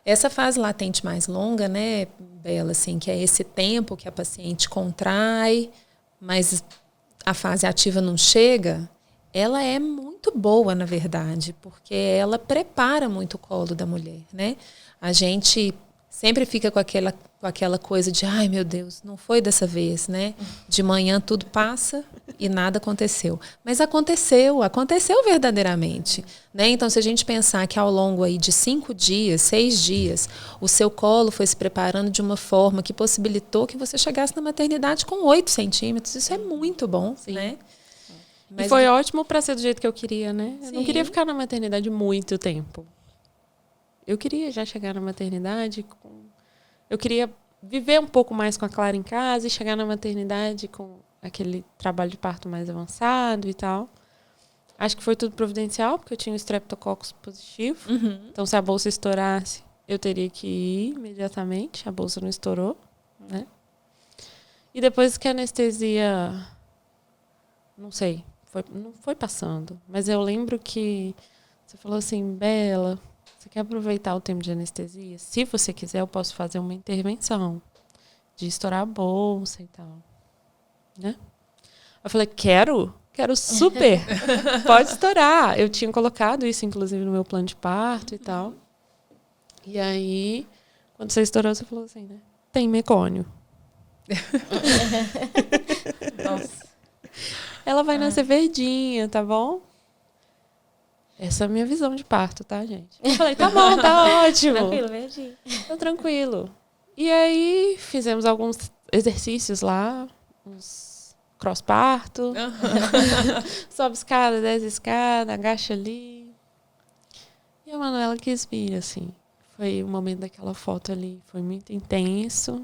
essa fase latente mais longa, né, Bela, assim, que é esse tempo que a paciente contrai, mas a fase ativa não chega, ela é muito boa, na verdade, porque ela prepara muito o colo da mulher, né? A gente sempre fica com aquela coisa de, ai, meu Deus, não foi dessa vez, né? De manhã tudo passa e nada aconteceu. Mas aconteceu verdadeiramente, né? Então, se a gente pensar que ao longo aí de 5 dias, 6 dias, o seu colo foi se preparando de uma forma que possibilitou que você chegasse na maternidade com 8 centímetros, isso é muito bom, né? E foi ótimo para ser do jeito que eu queria, né? Eu não Sim. queria ficar na maternidade muito tempo. Eu queria já chegar na maternidade eu queria viver um pouco mais com a Clara em casa e chegar na maternidade com aquele trabalho de parto mais avançado e tal. Acho que foi tudo providencial, porque eu tinha o streptococcus positivo. Então, se a bolsa estourasse, eu teria que ir imediatamente. A bolsa não estourou, né? E depois que a anestesia... Não sei, não foi passando. Mas eu lembro que você falou assim, Bela, você quer aproveitar o tempo de anestesia? Se você quiser, eu posso fazer uma intervenção de estourar a bolsa e tal. Né? Eu falei, quero super. Pode estourar. Eu tinha colocado isso, inclusive, no meu plano de parto e tal. E aí, quando você estourou, você falou assim, né? Tem mecônio. Nossa. Ela vai nascer verdinha, tá bom? Essa é a minha visão de parto, tá, gente? Eu falei, tá bom, tá ótimo. Tranquilo, verdinho. Tá tranquilo. E aí, fizemos alguns exercícios lá, uns cross-parto. Sobe escada, desce escada, agacha ali. E a Manuela quis vir, assim. Foi o momento daquela foto ali, foi muito intenso.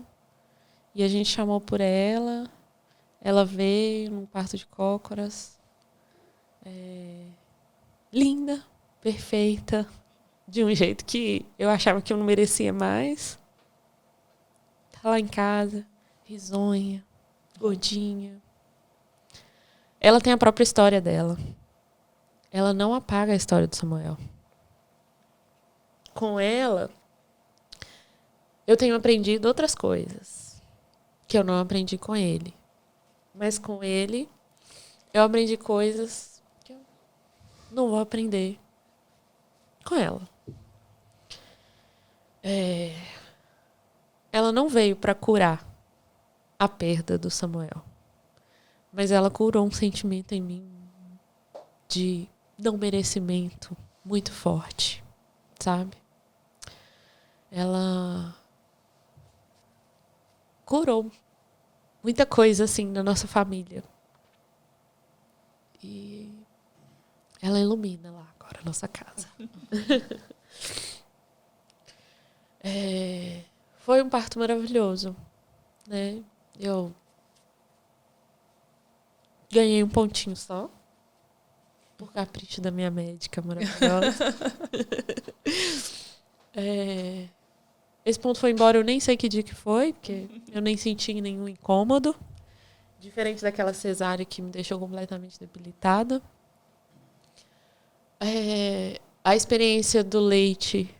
E a gente chamou por ela. Ela veio num parto de cócoras. linda, perfeita, de um jeito que eu achava que eu não merecia mais. Tá lá em casa, risonha, gordinha. Ela tem a própria história dela. Ela não apaga a história do Samuel. Com ela, eu tenho aprendido outras coisas que eu não aprendi com ele. Mas com ele, eu aprendi coisas que eu não vou aprender com ela. Ela não veio para curar a perda do Samuel. Mas ela curou um sentimento em mim de não merecimento muito forte, sabe? Ela curou muita coisa, assim, na nossa família. E ela ilumina lá agora a nossa casa. Foi um parto maravilhoso, né? Eu ganhei um pontinho só, por capricho da minha médica maravilhosa. Esse ponto foi embora, eu nem sei que dia que foi, porque eu nem senti nenhum incômodo. Diferente daquela cesárea que me deixou completamente debilitada. A experiência do leite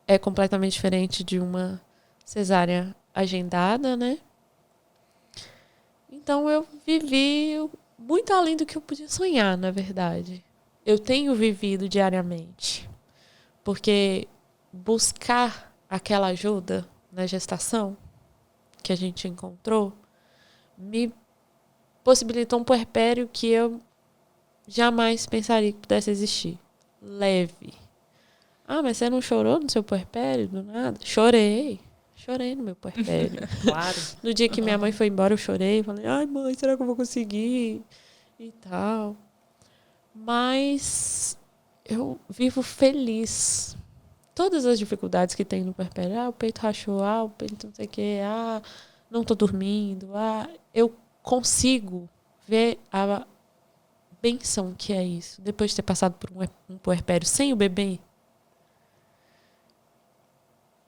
é completamente diferente de uma cesárea agendada, né? Então eu vivi muito além do que eu podia sonhar, na verdade. Eu tenho vivido diariamente. Porque buscar aquela ajuda na gestação que a gente encontrou me possibilitou um puerpério que eu jamais pensaria que pudesse existir. Leve. Ah, mas você não chorou no seu puerpério do nada? Chorei no meu puerpério. Claro. No dia que minha mãe foi embora, eu chorei. Falei, ai, mãe, será que eu vou conseguir? E tal. Mas eu vivo feliz. Todas as dificuldades que tem no puerpério. O peito rachou, o peito não sei o quê, não tô dormindo, eu consigo ver a benção que é isso. Depois de ter passado por um puerpério sem o bebê,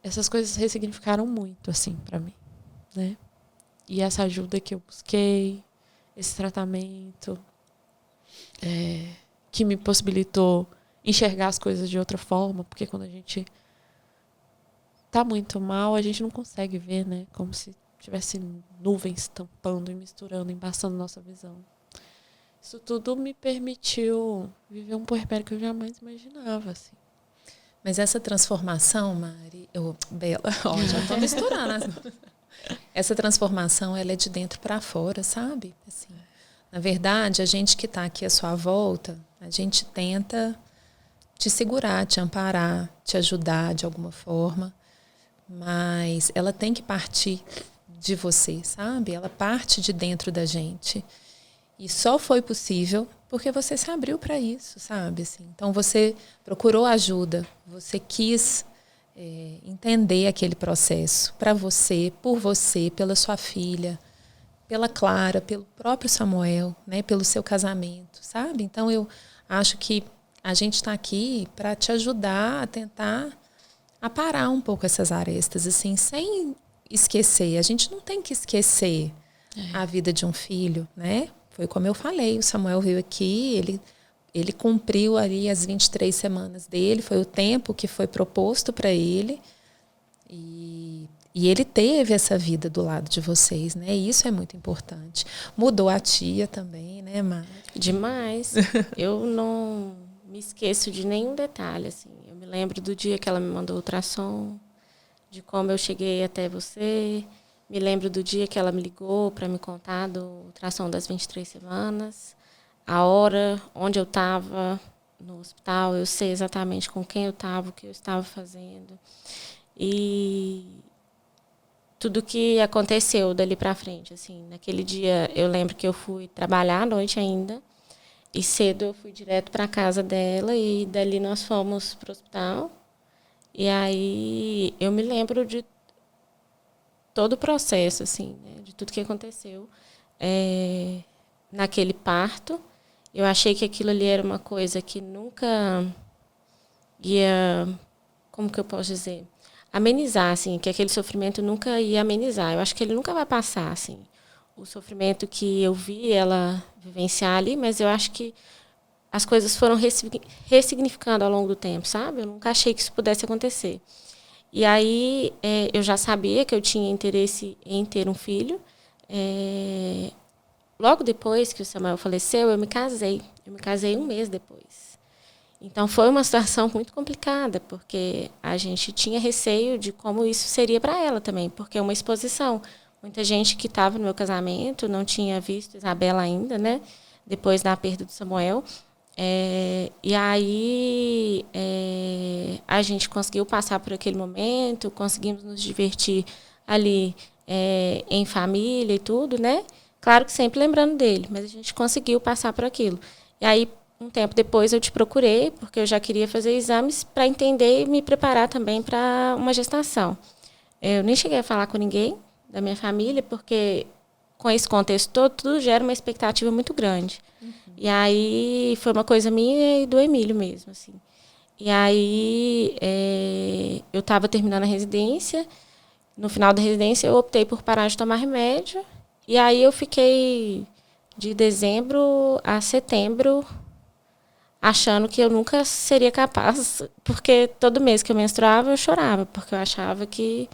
essas coisas ressignificaram muito, assim, pra mim, né? E essa ajuda que eu busquei, esse tratamento, que me possibilitou enxergar as coisas de outra forma, porque quando a gente tá muito mal, a gente não consegue ver, né? Como se tivesse nuvens tampando e misturando, embaçando nossa visão. Isso tudo me permitiu viver um puerpério que eu jamais imaginava, assim. Mas essa transformação, Mari, Bela, já tô misturando. Essa transformação, ela é de dentro para fora, sabe? Assim, na verdade, a gente que está aqui à sua volta, a gente tenta te segurar, te amparar, te ajudar de alguma forma, mas ela tem que partir de você, sabe? Ela parte de dentro da gente. E só foi possível porque você se abriu para isso, sabe? Assim, então, você procurou ajuda, você quis entender aquele processo para você, por você, pela sua filha, pela Clara, pelo próprio Samuel, né? Pelo seu casamento, sabe? Então, eu acho que a gente está aqui para te ajudar a tentar aparar um pouco essas arestas, assim, sem esquecer. A gente não tem que esquecer a vida de um filho, né? Foi como eu falei, o Samuel veio aqui, ele cumpriu ali as 23 semanas dele, foi o tempo que foi proposto para ele. E ele teve essa vida do lado de vocês, né? E isso é muito importante. Mudou a tia também, né, Mari? Demais. Eu não me esqueço de nenhum detalhe, assim. Eu me lembro do dia que ela me mandou o ultrassom, de como eu cheguei até você. Me lembro do dia que ela me ligou para me contar do ultrassom das 23 semanas. A hora, onde eu estava no hospital. Eu sei exatamente com quem eu estava, o que eu estava fazendo. E tudo que aconteceu dali para frente, assim. Naquele dia, eu lembro que eu fui trabalhar à noite ainda. E cedo eu fui direto para a casa dela e dali nós fomos para o hospital. E aí eu me lembro de todo o processo, assim, né, de tudo que aconteceu naquele parto. eu achei que aquilo ali era uma coisa que nunca ia, como que eu posso dizer, amenizar, assim, que aquele sofrimento nunca ia amenizar. Eu acho que ele nunca vai passar, assim, o sofrimento que eu vi ela vivenciar ali, mas eu acho que as coisas foram ressignificando ao longo do tempo, sabe? Eu nunca achei que isso pudesse acontecer. E aí, eu já sabia que eu tinha interesse em ter um filho. Logo depois que o Samuel faleceu, eu me casei. Eu me casei 1 mês depois. Então, foi uma situação muito complicada, porque a gente tinha receio de como isso seria para ela também, porque é uma exposição. Muita gente que estava no meu casamento não tinha visto Isabela ainda, né? Depois da perda do Samuel. E aí, a gente conseguiu passar por aquele momento, conseguimos nos divertir ali em família e tudo, né? Claro que sempre lembrando dele, mas a gente conseguiu passar por aquilo. E aí, um tempo depois, eu te procurei, porque eu já queria fazer exames para entender e me preparar também para uma gestação. Eu nem cheguei a falar com ninguém da minha família, porque com esse contexto todo, tudo gera uma expectativa muito grande. Uhum. E aí, foi uma coisa minha e do Emílio mesmo, assim. E aí, eu estava terminando a residência. No final da residência, eu optei por parar de tomar remédio. E aí, eu fiquei de dezembro a setembro achando que eu nunca seria capaz, porque todo mês que eu menstruava, eu chorava, porque eu achava que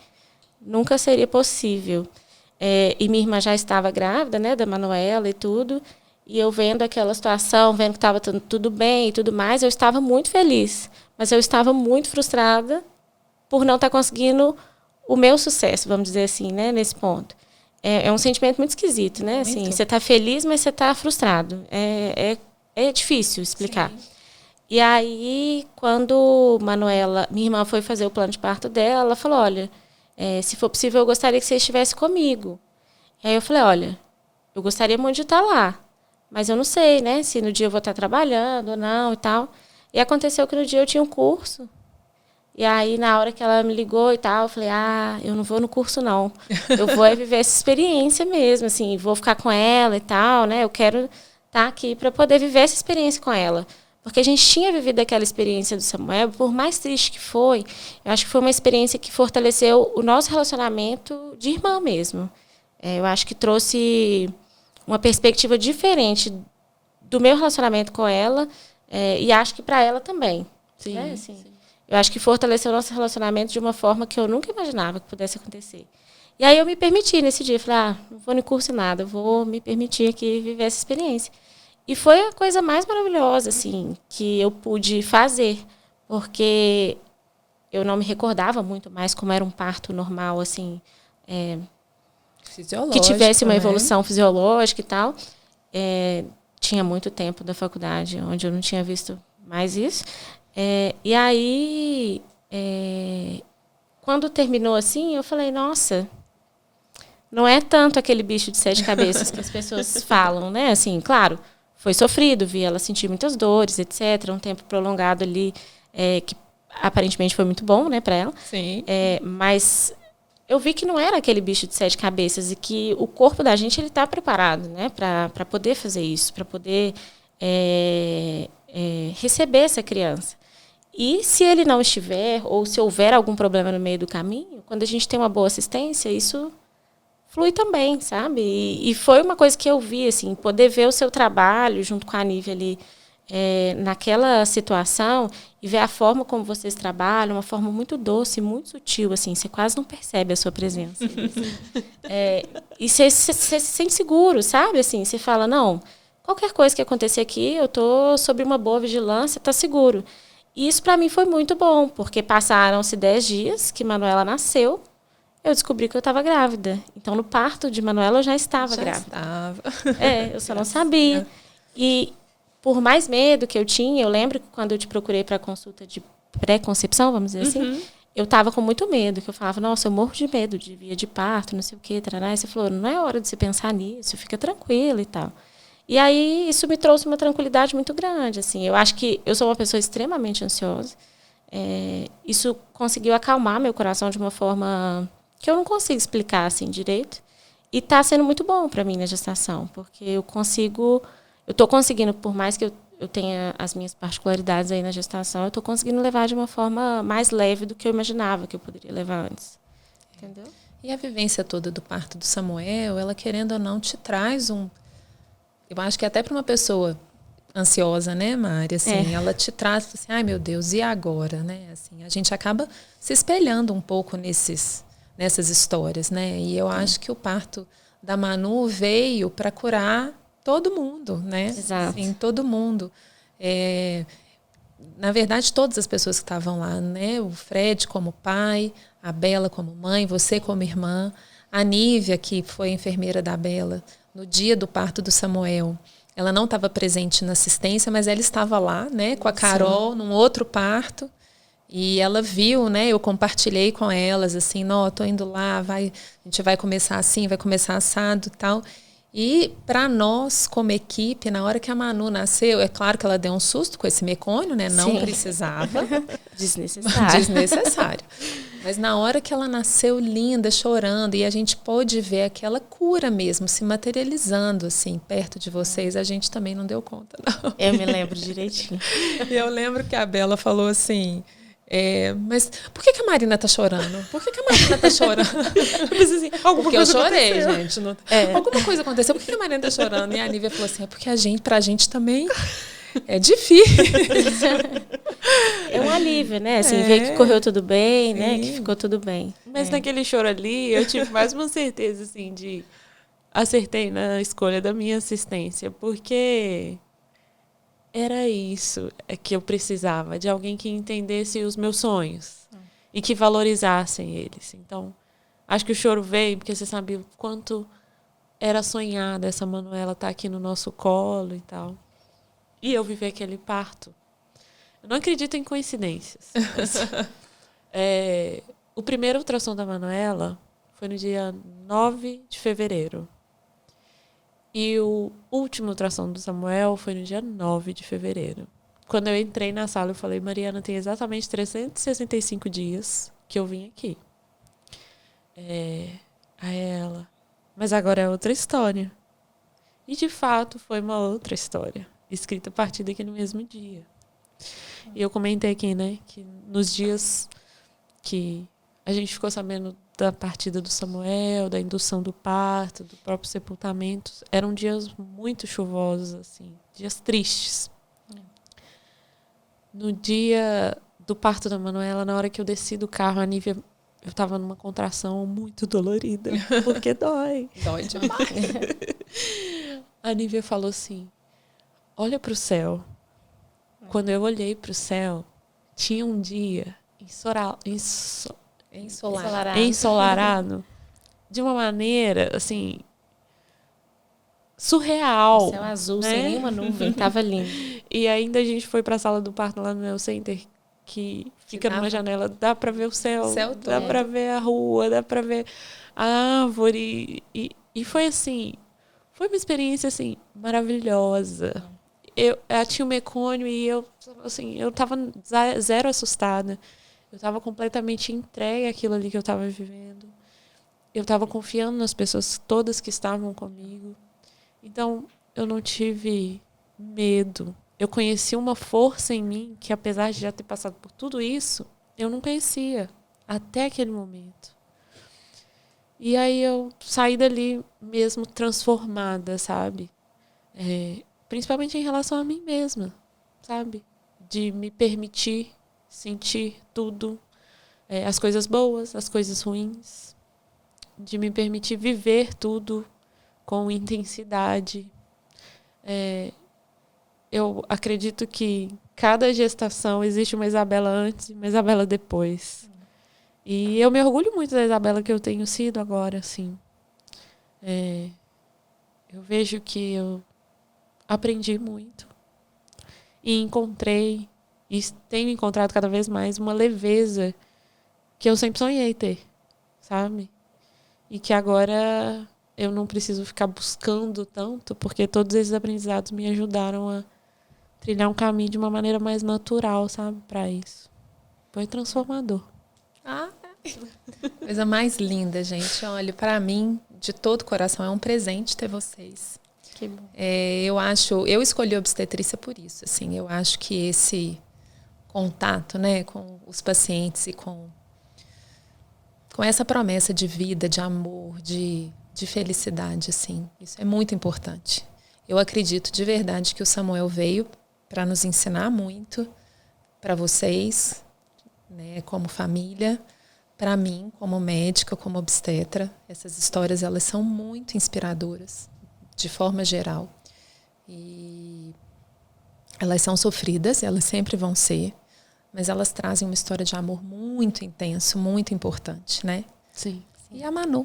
nunca seria possível. E minha irmã já estava grávida, né, da Manuela e tudo, e eu vendo aquela situação, vendo que estava tudo bem e tudo mais, eu estava muito feliz, mas eu estava muito frustrada por não estar conseguindo o meu sucesso, vamos dizer assim, né, nesse ponto. É um sentimento muito esquisito, né? Assim, você está feliz, mas você está frustrado. É difícil explicar. Sim. E aí, quando minha irmã foi fazer o plano de parto dela, ela falou, olha, se for possível, eu gostaria que você estivesse comigo. E aí eu falei, olha, eu gostaria muito de estar lá, mas eu não sei, né, se no dia eu vou estar trabalhando ou não e tal. E aconteceu que no dia eu tinha um curso. E aí, na hora que ela me ligou e tal, eu falei, eu não vou no curso, não. Eu vou viver essa experiência mesmo, assim, vou ficar com ela e tal, né? Eu quero estar aqui para poder viver essa experiência com ela. Porque a gente tinha vivido aquela experiência do Samuel, por mais triste que foi, eu acho que foi uma experiência que fortaleceu o nosso relacionamento de irmã mesmo. Eu acho que trouxe uma perspectiva diferente do meu relacionamento com ela, e acho que para ela também. Sim, né? Assim, sim. Eu acho que fortaleceu o nosso relacionamento de uma forma que eu nunca imaginava que pudesse acontecer. E aí eu me permiti nesse dia. Falei, não vou no curso nada, vou me permitir aqui viver essa experiência. E foi a coisa mais maravilhosa, assim, que eu pude fazer. Porque eu não me recordava muito mais como era um parto normal, assim, que tivesse uma evolução fisiológica e tal. Tinha muito tempo da faculdade onde eu não tinha visto mais isso. E aí, quando terminou assim, eu falei, nossa, não é tanto aquele bicho de 7 cabeças que as pessoas falam, né? Assim, claro, foi sofrido, vi ela sentir muitas dores, etc. Um tempo prolongado ali, que aparentemente foi muito bom, né, para ela. Sim. Mas eu vi que não era aquele bicho de 7 cabeças e que o corpo da gente ele está preparado, né, para poder fazer isso, para poder receber essa criança. E se ele não estiver, ou se houver algum problema no meio do caminho, quando a gente tem uma boa assistência, isso flui também, sabe? E foi uma coisa que eu vi, assim, poder ver o seu trabalho junto com a Nívia ali naquela situação e ver a forma como vocês trabalham, uma forma muito doce, muito sutil, assim, você quase não percebe a sua presença. E você se sente seguro, sabe? Assim, você fala, não, qualquer coisa que acontecer aqui, eu estou sob uma boa vigilância, está seguro. E isso para mim foi muito bom, porque passaram-se 10 dias que Manuela nasceu, eu descobri que eu estava grávida. Então, no parto de Manuela, eu já estava grávida. Eu só não sabia. E por mais medo que eu tinha, eu lembro que quando eu te procurei para a consulta de pré-concepção, vamos dizer assim, eu estava com muito medo, que eu falava, nossa, eu morro de medo de via de parto, não sei o quê, tarará. E você falou, não é hora de você pensar nisso, fica tranquila e tal. E aí, isso me trouxe uma tranquilidade muito grande, assim. Eu acho que eu sou uma pessoa extremamente ansiosa. Isso conseguiu acalmar meu coração de uma forma que eu não consigo explicar, assim, direito. E está sendo muito bom para mim na gestação, porque eu consigo eu tô conseguindo, por mais que eu tenha as minhas particularidades aí na gestação, eu tô conseguindo levar de uma forma mais leve do que eu imaginava que eu poderia levar antes. Entendeu? E a vivência toda do parto do Samuel, ela querendo ou não, te traz um... Eu acho que até para uma pessoa ansiosa, né, Mari? Assim, ela te traz assim, ai meu Deus, e agora? Né? Assim, a gente acaba se espelhando um pouco nessas histórias, né? E eu acho que o parto da Manu veio para curar todo mundo, né? Exato. Assim, todo mundo. Na verdade, todas as pessoas que estavam lá, né? O Fred como pai, a Bela como mãe, você como irmã, a Nívia, que foi enfermeira da Bela, no dia do parto do Samuel. Ela não estava presente na assistência, mas ela estava lá, né? Com a Carol, Sim. num outro parto. E ela viu, né? Eu compartilhei com elas, assim, não, tô indo lá, a gente vai começar assim, vai começar assado e tal. E para nós, como equipe, na hora que a Manu nasceu, é claro que ela deu um susto com esse mecônio, né? Não precisava. Desnecessário. Mas na hora que ela nasceu linda, chorando, e a gente pôde ver aquela cura mesmo se materializando, assim, perto de vocês, a gente também não deu conta, não. Eu me lembro direitinho. E eu lembro que a Bela falou assim... mas por que a Marina tá chorando? Por que a Marina tá chorando? Eu pensei assim, porque eu chorei, gente. Não... Alguma coisa aconteceu, por que a Marina tá chorando? E a Nívia falou assim, é porque pra gente também é difícil. É um alívio, né? Assim, ver que correu tudo bem, né? Que ficou tudo bem. Mas naquele choro ali, eu tive mais uma certeza, assim, de... Acertei na escolha da minha assistência, porque... Era isso que eu precisava, de alguém que entendesse os meus sonhos e que valorizassem eles. Então, acho que o choro veio porque você sabia o quanto era sonhada essa Manuela estar aqui no nosso colo e tal. E eu vivi aquele parto. Eu não acredito em coincidências. O primeiro ultrassom da Manuela foi no dia 9 de fevereiro. E o último ultrassom do Samuel foi no dia 9 de fevereiro. Quando eu entrei na sala, eu falei, Mariana, tem exatamente 365 dias que eu vim aqui. Aí ela, mas agora é outra história. E, de fato, foi uma outra história, escrita a partir daquele mesmo dia. E eu comentei aqui, né, que nos dias que a gente ficou sabendo da partida do Samuel, da indução do parto, do próprio sepultamento, eram dias muito chuvosos, assim, dias tristes. No dia do parto da Manuela, na hora que eu desci do carro, a Nívia, eu estava numa contração muito dolorida, porque dói. Dói demais. A Nívia falou assim, olha para o céu. Quando eu olhei para o céu, tinha um dia ensolarado de uma maneira, assim, surreal. O céu azul, né? sem nenhuma nuvem, tava lindo. E ainda a gente foi para a sala do parto lá no Neo Center, que fica numa janela, dá para ver o céu dá para ver a rua, dá para ver a árvore. E foi assim, foi uma experiência assim, maravilhosa. Eu tinha o mecônio e eu tava zero assustada. Eu estava completamente entregue àquilo ali que eu estava vivendo. Eu estava confiando nas pessoas todas que estavam comigo. Então, eu não tive medo. Eu conheci uma força em mim que, apesar de já ter passado por tudo isso, eu não conhecia até aquele momento. E aí eu saí dali mesmo transformada, sabe? Principalmente em relação a mim mesma, sabe? De me permitir sentir tudo, as coisas boas, as coisas ruins, de me permitir viver tudo com intensidade. Eu acredito que cada gestação existe uma Isabela antes e uma Isabela depois. E eu me orgulho muito da Isabela que eu tenho sido agora, assim. Eu vejo que eu aprendi muito e encontrei e tenho encontrado cada vez mais uma leveza que eu sempre sonhei ter, sabe? E que agora eu não preciso ficar buscando tanto, porque todos esses aprendizados me ajudaram a trilhar um caminho de uma maneira mais natural, sabe? Para isso. Foi transformador. Coisa mais linda, gente. Olha, para mim, de todo o coração, é um presente ter vocês. Que bom. Eu escolhi obstetrícia por isso. Assim, eu acho que esse contato, né, com os pacientes e com essa promessa de vida, de amor, de felicidade, assim, isso é muito importante. Eu acredito de verdade que o Samuel veio para nos ensinar muito, para vocês, né, como família, para mim, como médica, como obstetra. Essas histórias, elas são muito inspiradoras, de forma geral. E elas são sofridas, elas sempre vão ser, mas elas trazem uma história de amor muito intenso, muito importante, né? Sim. E a Manu,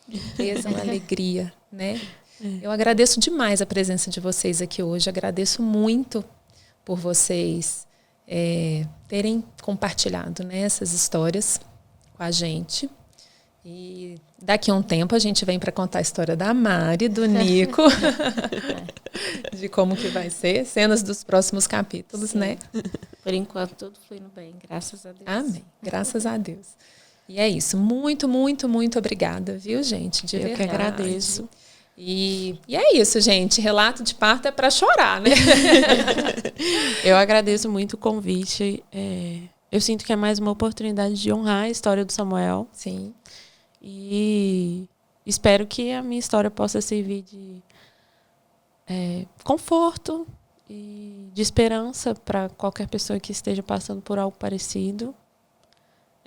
limpeza, uma alegria, né? Eu agradeço demais a presença de vocês aqui hoje, agradeço muito por vocês terem compartilhado, né, essas histórias com a gente. E daqui a um tempo a gente vem para contar a história da Mari, do Nico, de como que vai ser, cenas dos próximos capítulos, Sim. né? Por enquanto, tudo fluindo bem, graças a Deus. Amém, graças a Deus. E é isso, muito, muito, muito obrigada, viu, gente? De verdade. Eu que agradeço. E é isso, gente. Relato de parto é para chorar, né? Eu agradeço muito o convite. Eu sinto que é mais uma oportunidade de honrar a história do Samuel. Sim. E espero que a minha história possa servir de conforto e de esperança para qualquer pessoa que esteja passando por algo parecido.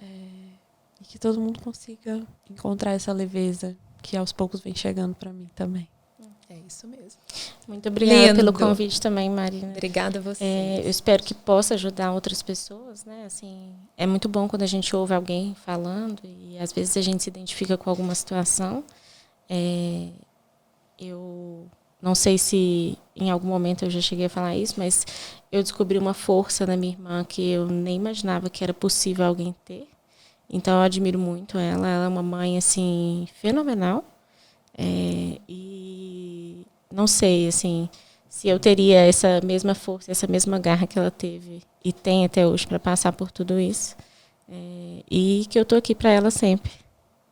E que todo mundo consiga encontrar essa leveza que aos poucos vem chegando para mim também. É isso mesmo. Muito obrigada Lindo. pelo convite também, Marina. Obrigada a você. Eu espero que possa ajudar outras pessoas, né? Assim, é muito bom quando a gente ouve alguém falando e às vezes a gente se identifica com alguma situação. Eu não sei se em algum momento eu já cheguei a falar isso, mas eu descobri uma força na minha irmã que eu nem imaginava que era possível alguém ter. Então eu admiro muito ela. Ela é uma mãe assim fenomenal. E não sei, assim, se eu teria essa mesma força, essa mesma garra que ela teve e tem até hoje para passar por tudo isso. E que eu tô aqui para ela sempre.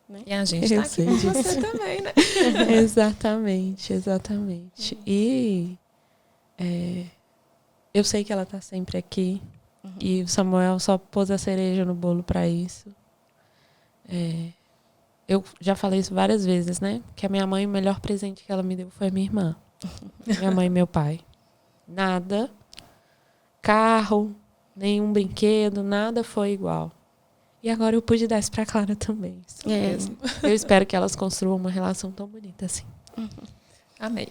Né? E a gente está aqui com você também, né? Exatamente, exatamente. E eu sei que ela está sempre aqui. Uhum. E o Samuel só pôs a cereja no bolo para isso. Eu já falei isso várias vezes, né? Que a minha mãe, o melhor presente que ela me deu foi a minha irmã. Minha mãe e meu pai. Nada, carro, nenhum brinquedo, nada foi igual. E agora eu pude dar isso pra Clara também. Isso mesmo. Eu espero que elas construam uma relação tão bonita assim. Amém.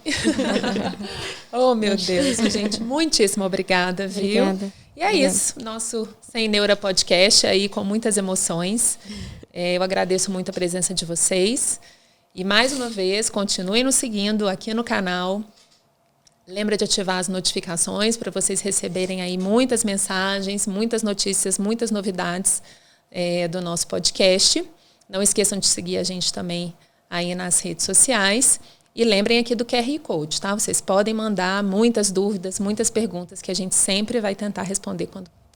Oh, meu Deus, gente, muitíssimo obrigada, viu? Obrigada. E é isso, nosso Sem Neura Podcast aí com muitas emoções. Eu agradeço muito a presença de vocês. E mais uma vez, continuem nos seguindo aqui no canal. Lembra de ativar as notificações para vocês receberem aí muitas mensagens, muitas notícias, muitas novidades do nosso podcast. Não esqueçam de seguir a gente também aí nas redes sociais. E lembrem aqui do QR Code, tá? Vocês podem mandar muitas dúvidas, muitas perguntas que a gente sempre vai tentar responder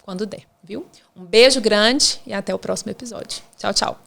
quando der, viu? Um beijo grande e até o próximo episódio. Tchau, tchau.